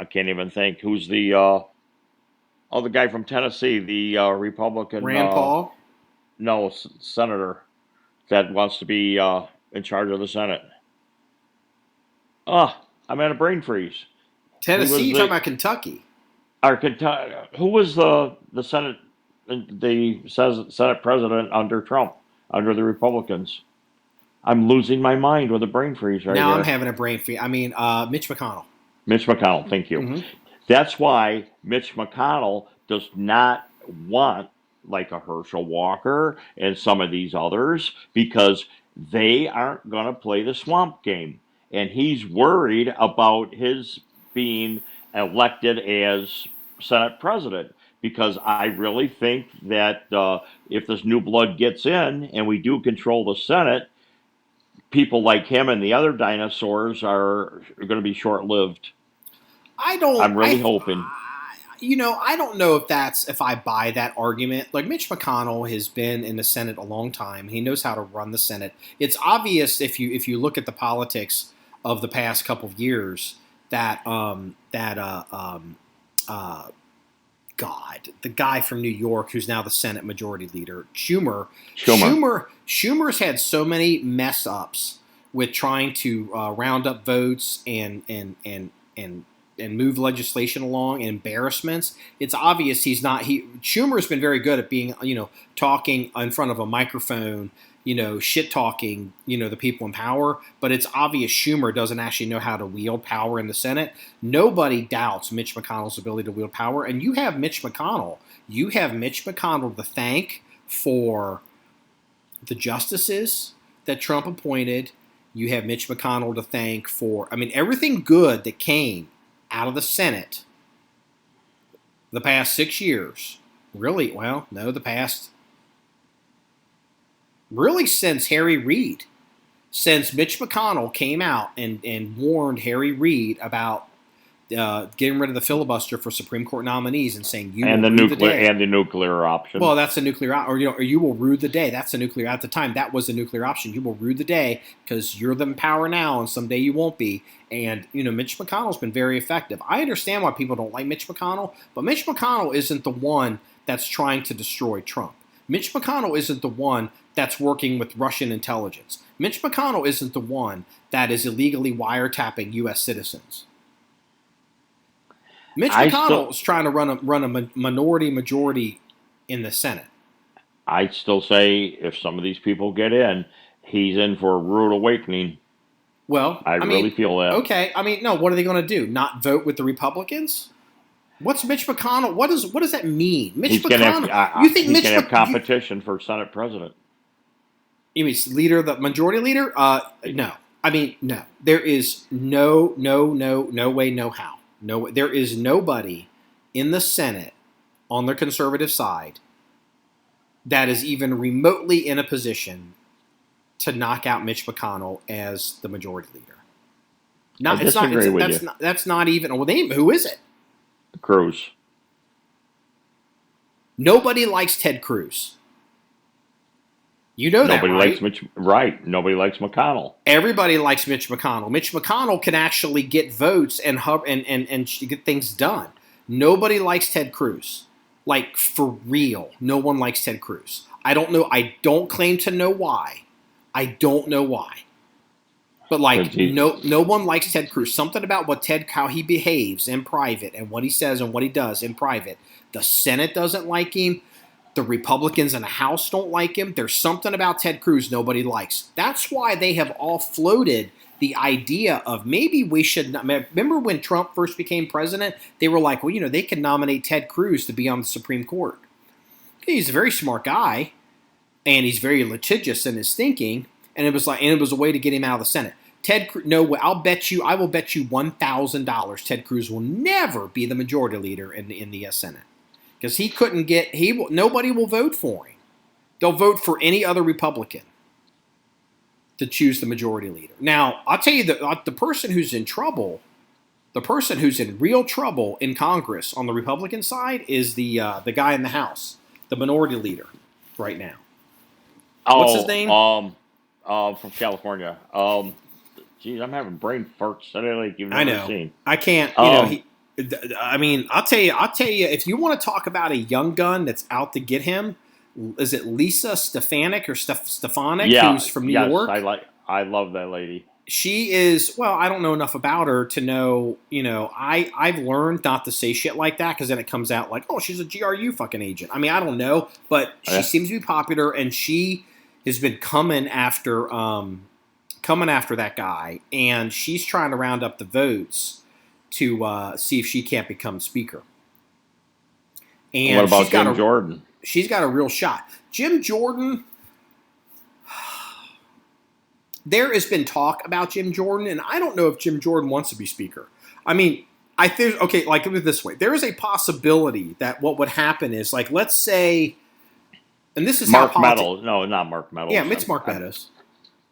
can't even think who's the guy from Tennessee, the Republican. Rand Paul. No, senator that wants to be in charge of the Senate. I'm at a brain freeze. Tennessee, you're talking about Kentucky. Who was the Senate Senate president under Trump, under the Republicans? I'm losing my mind with a brain freeze right now. here. I'm having a brain freeze. I mean, Mitch McConnell. Mitch McConnell, thank you. Mm-hmm. That's why Mitch McConnell does not want like a Herschel Walker and some of these others, because they aren't going to play the swamp game. And he's worried about his being elected as Senate president, because I really think that if this new blood gets in and we do control the Senate, people like him and the other dinosaurs are going to be short-lived. I'm really hoping. I don't know if I buy that argument. Like, Mitch McConnell has been in the Senate a long time. He knows how to run the Senate. It's obvious if you look at the politics of the past couple of years that the guy from New York who's now the Senate Majority Leader, Schumer's had so many mess ups with trying to round up votes and move legislation along, and embarrassments. It's obvious Schumer's been very good at being, talking in front of a microphone, shit talking, the people in power, but it's obvious Schumer doesn't actually know how to wield power in the Senate. Nobody doubts Mitch McConnell's ability to wield power, and you have Mitch McConnell to thank for the justices that Trump appointed. You have Mitch McConnell to thank for, everything good that came out of the Senate the past 6 years. Since Harry Reid. Since Mitch McConnell came out and warned Harry Reid about getting rid of the filibuster for Supreme Court nominees and saying the nuclear option. Well, that's a nuclear or you will rue the day. That's a nuclear at the time. That was a nuclear option. You will rue the day because you're the power now, and someday you won't be. And Mitch McConnell's been very effective. I understand why people don't like Mitch McConnell, but Mitch McConnell isn't the one that's trying to destroy Trump. Mitch McConnell isn't the one that's working with Russian intelligence. Mitch McConnell isn't the one that is illegally wiretapping U.S. citizens. Mitch McConnell is trying to run a minority majority in the Senate. I still say if some of these people get in, he's in for a rude awakening. Well, I really feel that. Okay, no. What are they going to do? Not vote with the Republicans? What's Mitch McConnell? What does that mean? He's going to have competition for Senate president? You mean the majority leader? No. No. There is no way, no how. No, there is nobody in the Senate on the conservative side that is even remotely in a position to knock out Mitch McConnell as the majority leader. That's not even. Well, who is it? Cruz. Nobody likes Ted Cruz. You know that, right? Nobody likes McConnell. Everybody likes Mitch McConnell. Mitch McConnell can actually get votes and get things done. Nobody likes Ted Cruz. Like, for real. No one likes Ted Cruz. I don't know. I don't claim to know why. I don't know why. But no one likes Ted Cruz. Something about how he behaves in private and what he says and what he does in private. The Senate doesn't like him. The Republicans in the House don't like him. There's something about Ted Cruz nobody likes. That's why they have all floated the idea of maybe we should not. Remember when Trump first became president? They were like, well, they can nominate Ted Cruz to be on the Supreme Court. He's a very smart guy, and he's very litigious in his thinking. And it was a way to get him out of the Senate. I will bet you $1,000 Ted Cruz will never be the majority leader in the Senate. Because nobody will vote for him. They'll vote for any other Republican to choose the majority leader. Now, I'll tell you the person who's in trouble, the person who's in real trouble in Congress on the Republican side is the guy in the House, the minority leader, right now. What's his name? From California. Geez, I'm having brain farts today like you've never seen. I can't. I'll tell you, if you want to talk about a young gun that's out to get him, is it Lisa Stefanik or Stefanik, Yeah, who's from New yes, York? I love that lady. She is, well, I don't know enough about her to know, I've learned not to say shit like that because then it comes out like, oh, she's a GRU fucking agent. I mean, I don't know, but she seems to be popular, and she has been coming after that guy, and she's trying to round up the votes to see if she can't become speaker. And what about Jim Jordan? She's got a real shot. Jim Jordan, there has been talk about Jim Jordan, and I don't know if Jim Jordan wants to be speaker. I mean, I think, okay, like, look at it this way. There is a possibility that what would happen is, like, let's say, and this is Mark Meadows. No, not Mark Meadows. Yeah, it's Mark Meadows.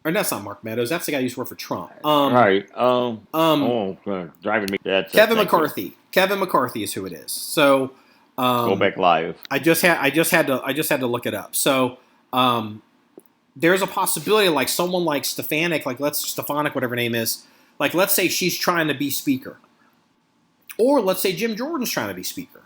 Or that's not Mark Meadows. That's the guy who used to work for Trump. Right. Driving me. That's Kevin McCarthy. Kevin McCarthy is who it is. So go back live. I just had to look it up. So there's a possibility like someone like Stefanik, Stefanik, whatever her name is, like let's say she's trying to be speaker. Or let's say Jim Jordan's trying to be speaker.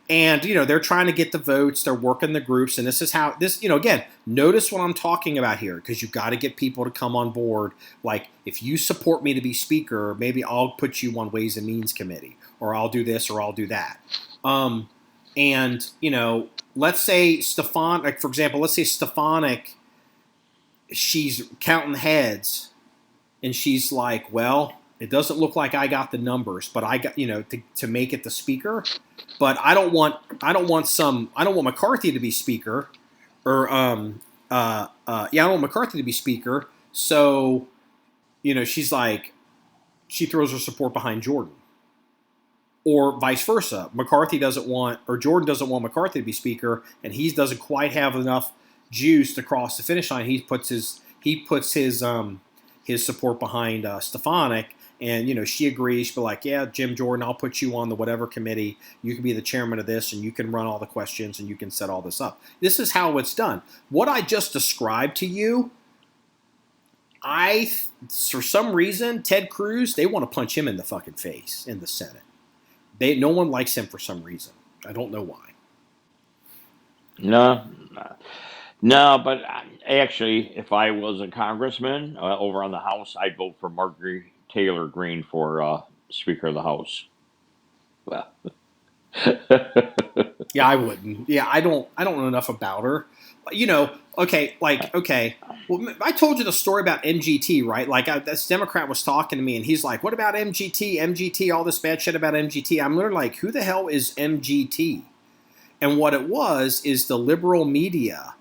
And, they're trying to get the votes, they're working the groups, and this is how, again, notice what I'm talking about here, because you've got to get people to come on board. Like, if you support me to be speaker, maybe I'll put you on Ways and Means Committee, or I'll do this, or I'll do that. And, let's say for example, let's say Stefanik, she's counting heads, and she's like, well, it doesn't look like I got the numbers, but I got, to make it the speaker. But I don't want McCarthy to be speaker, or I don't want McCarthy to be speaker. So, she's like, she throws her support behind Jordan, or vice versa. Jordan doesn't want McCarthy to be speaker, and he doesn't quite have enough juice to cross the finish line. He puts his support behind Stefanik. And, she agrees. She'll be like, yeah, Jim Jordan, I'll put you on the whatever committee. You can be the chairman of this, and you can run all the questions, and you can set all this up. This is how it's done. What I just described to you, for some reason, Ted Cruz, they want to punch him in the fucking face in the Senate. No one likes him for some reason. I don't know why. No, but actually, if I was a congressman over on the House, I'd vote for Marky Taylor Greene for Speaker of the House. Well, yeah, I wouldn't. Yeah, I don't know enough about her. Okay. Well, I told you the story about MGT, right? Like, this Democrat was talking to me, and he's like, "What about MGT? MGT, all this bad shit about MGT." I'm literally like, "Who the hell is MGT?" And what it was is the liberal media.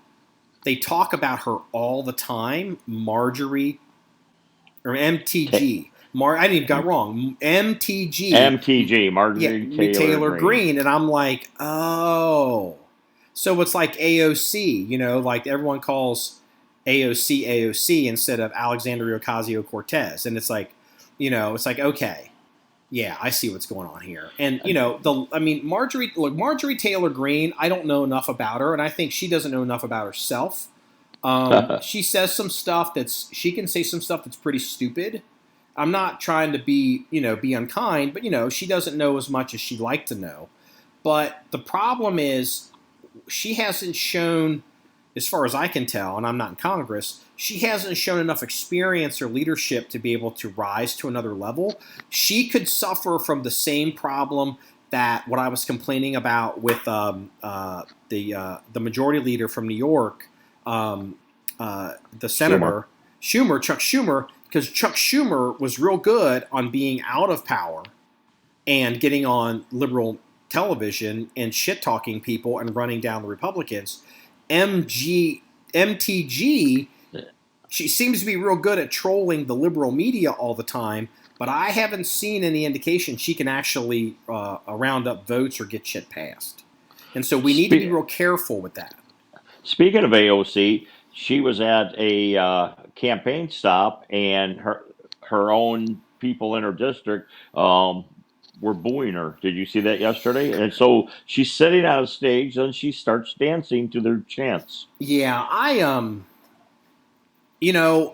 They talk about her all the time, Marjorie, or MTG. I didn't got wrong. MTG, Marjorie Taylor Greene. And I'm like, oh. So it's like AOC, like everyone calls AOC instead of Alexandria Ocasio-Cortez. And it's like, okay, yeah, I see what's going on here. And, Marjorie Taylor Greene, I don't know enough about her, and I think she doesn't know enough about herself. She says some stuff she can say some stuff that's pretty stupid. I'm not trying to be unkind, but, she doesn't know as much as she'd like to know. But the problem is she hasn't shown, as far as I can tell, and I'm not in Congress, she hasn't shown enough experience or leadership to be able to rise to another level. She could suffer from the same problem that what I was complaining about with the majority leader from New York, the senator, Chuck Schumer, because Chuck Schumer was real good on being out of power and getting on liberal television and shit-talking people and running down the Republicans. MTG, she seems to be real good at trolling the liberal media all the time, but I haven't seen any indication she can actually round up votes or get shit passed. And so we need to be real careful with that. Speaking of AOC, she was at a campaign stop, and her own people in her district were booing her. Did you see that yesterday? And so she's sitting on a stage, and she starts dancing to their chants. Yeah,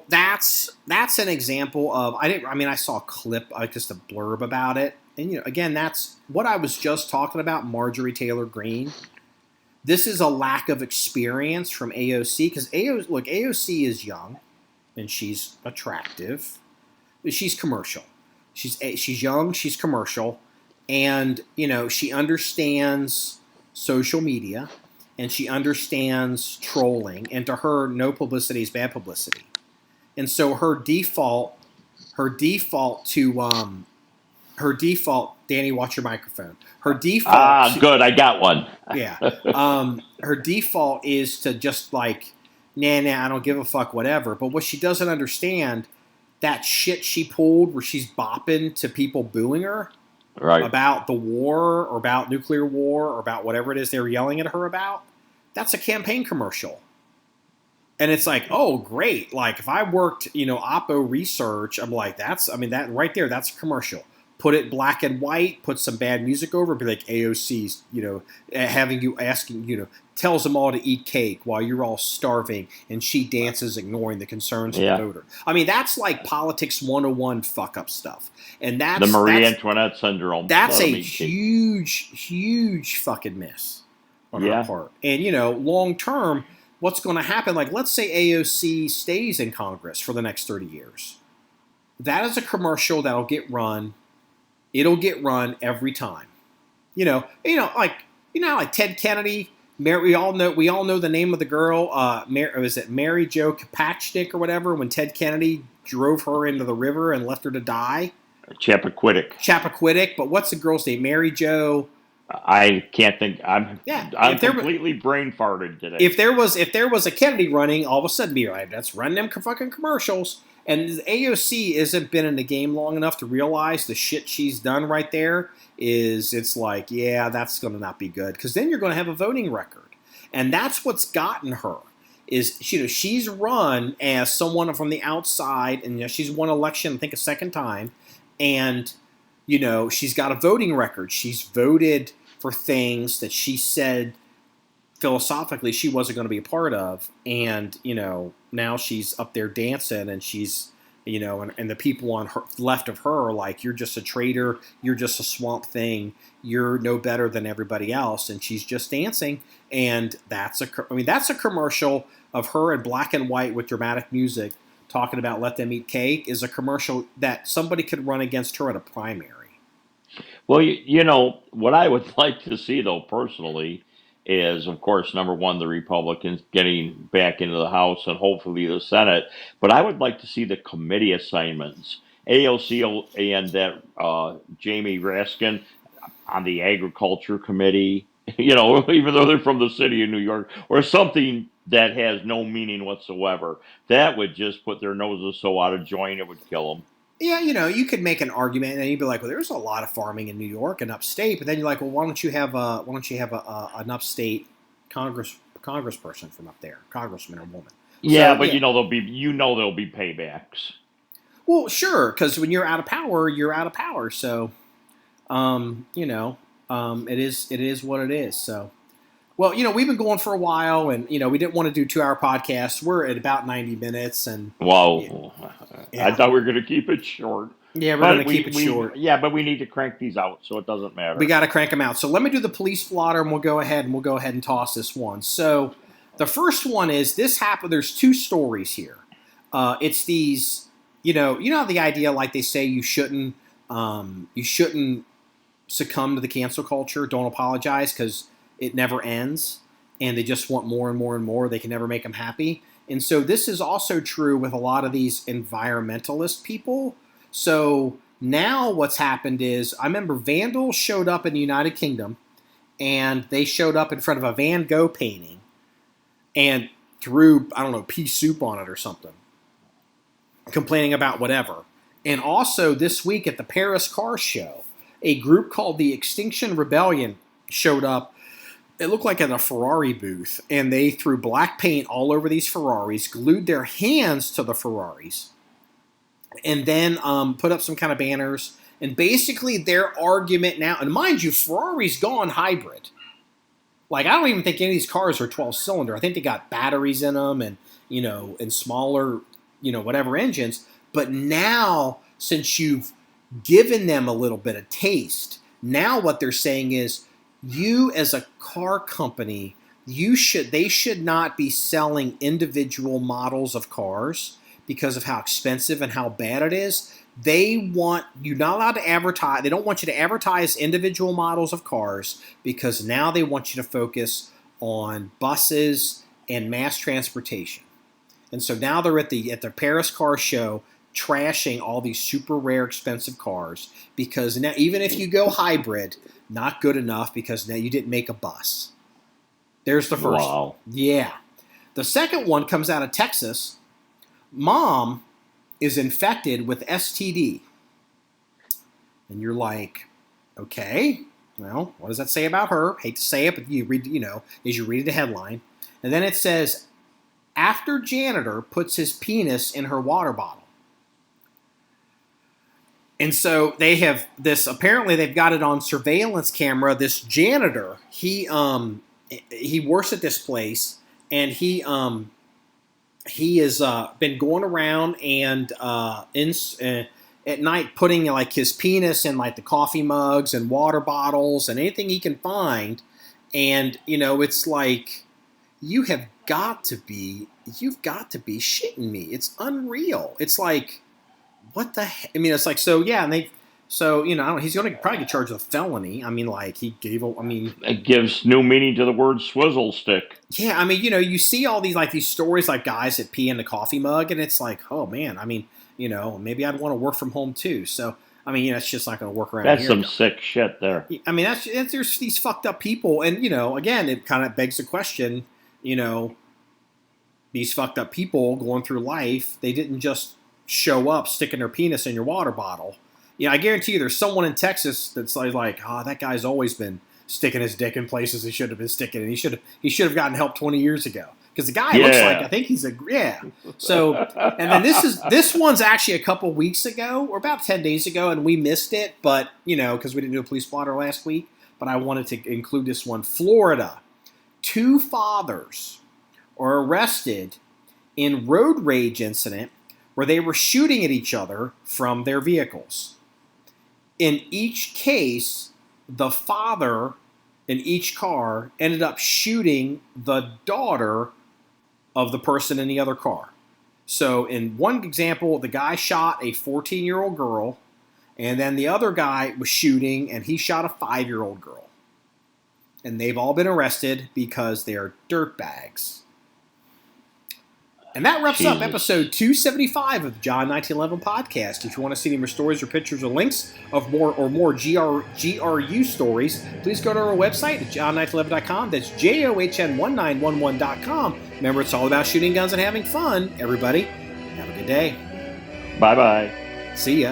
that's an example of I saw a clip, just a blurb about it, and again, that's what I was just talking about. Marjorie Taylor Greene. this is a lack of experience from AOC because AOC is young and she's attractive. She's commercial. She's young. She's commercial, and she understands social media and she understands trolling. And to her, no publicity is bad publicity. And so her default, Danny, watch your microphone. Her default. Good. I got one. Yeah. Her default is to just like, nah, I don't give a fuck, whatever. But what she doesn't understand, that shit she pulled where she's bopping to people booing her about the war or about nuclear war or about whatever it is they were yelling at her about, that's a campaign commercial. And it's like, oh, great. Like if I worked, Oppo research, I'm like, that right there, that's a commercial. Put it black and white, put some bad music over, be like AOC's, having you asking, tells them all to eat cake while you're all starving and she dances ignoring the concerns of the voter. I mean, that's like politics 101 fuck up stuff. And that's the Marie Antoinette syndrome. That's a huge fucking miss on her part. And, long term, what's going to happen? Like, let's say AOC stays in Congress for the next 30 years. That is a commercial that'll get run. It'll get run every time. Like Ted Kennedy. We all know the name of the girl. Was it Mary Jo Kopachnik or whatever? When Ted Kennedy drove her into the river and left her to die. Chappaquiddick. But what's the girl's name? Mary Jo. I can't think. I'm completely brain farted today. If there was a Kennedy running, all of a sudden be like, let's run them fucking commercials. And AOC hasn't been in the game long enough to realize the shit she's done right there it's like, yeah, that's going to not be good. Because then you're going to have a voting record. And that's what's gotten her is, she's run as someone from the outside. And she's won election, I think, a second time. And, she's got a voting record. She's voted for things that she said philosophically she wasn't going to be a part of. And, now she's up there dancing and she's, and the people on her left of her are like, you're just a traitor. You're just a swamp thing. You're no better than everybody else. And she's just dancing. And that's a commercial of her in black and white with dramatic music talking about let them eat cake is a commercial that somebody could run against her at a primary. Well, what I would like to see, though, personally, is, of course, number one, the Republicans getting back into the House and hopefully the Senate. But I would like to see the committee assignments. AOC and that Jamie Raskin on the Agriculture Committee, even though they're from the city of New York, or something that has no meaning whatsoever. That would just put their noses so out of joint it would kill them. Yeah, you could make an argument, and you'd be like, "Well, there's a lot of farming in New York and upstate." But then you're like, "Well, why don't you have an upstate congressperson from up there, congressman or woman?" Yeah, so, but there'll be paybacks. Well, sure, because when you're out of power, you're out of power. So, it is what it is. So, well, we've been going for a while, and we didn't want to do 2-hour podcasts. We're at about 90 minutes, and I thought we were going to keep it short. Yeah, we're going to keep it short. Yeah, but we need to crank these out, so it doesn't matter. We got to crank them out. So let me do the police blotter, and we'll go ahead and toss this one. So the first one is this happened. There's 2 stories here. It's these, the idea, like they say, you shouldn't succumb to the cancel culture. Don't apologize because it never ends, and they just want more and more and more. They can never make them happy. And so this is also true with a lot of these environmentalist people. So now what's happened is, I remember vandals showed up in the United Kingdom, and they showed up in front of a Van Gogh painting and threw, pea soup on it or something, complaining about whatever. And also this week at the Paris Car Show, a group called the Extinction Rebellion showed up. It looked like at a Ferrari booth, and they threw black paint all over these Ferraris, glued their hands to the Ferraris, and then put up some kind of banners. And basically their argument now, and mind you, Ferrari's gone hybrid. Like, I don't even think any of these cars are 12-cylinder. I think they got batteries in them and, and smaller, whatever engines. But now, since you've given them a little bit of taste, now what they're saying is, you as a car company they should not be selling individual models of cars because of how expensive and how bad it is. You're not allowed to advertise. They don't want you to advertise individual models of cars because now they want you to focus on buses and mass transportation. And so now they're at the Paris Car Show trashing all these super rare, expensive cars because now even if you go hybrid, not good enough because now you didn't make a bus. There's the first. Wow. Yeah. The second one comes out of Texas. Mom is infected with STD. And you're like, okay, well, what does that say about her? Hate to say it, but you read, as you read the headline. And then it says, after janitor puts his penis in her water bottle. And so they have this, apparently they've got it on surveillance camera. This janitor, he works at this place, and he has been going around and at night putting like his penis in like the coffee mugs and water bottles and anything he can find. And it's like, you've got to be shitting me. It's unreal. It's like, what the heck? I mean, it's like, so yeah, and he's going to probably get charged with a felony. I mean, like it gives new meaning to the word swizzle stick. Yeah, I mean, you see all these stories like guys that pee in the coffee mug, and it's like, oh man, I mean, maybe I'd want to work from home too. So, I mean, it's just not going to work around That's here. some sick shit there. I mean, there's these fucked up people, and again, it kind of begs the question, these fucked up people going through life, they didn't just show up sticking their penis in your water bottle. I guarantee you there's someone in Texas that's like, that guy's always been sticking his dick in places he shouldn't have been sticking, and he should have gotten help 20 years ago. Because the guy looks like, I think he's So, and then this one's actually a couple weeks ago, or about 10 days ago, and we missed it, but, because we didn't do a police blotter last week, but I wanted to include this one. Florida, 2 fathers are arrested in road rage incident where they were shooting at each other from their vehicles. In each case, the father in each car ended up shooting the daughter of the person in the other car. So in one example, the guy shot a 14-year-old girl, and then the other guy was shooting, and he shot a 5-year-old girl. And they've all been arrested because they're dirtbags. And that wraps up episode 275 of the John 1911 Podcast. If you want to see any more stories or pictures or links of more GRU stories, please go to our website at john1911.com. That's JOHN1911.com. Remember, it's all about shooting guns and having fun. Everybody, have a good day. Bye-bye. See ya.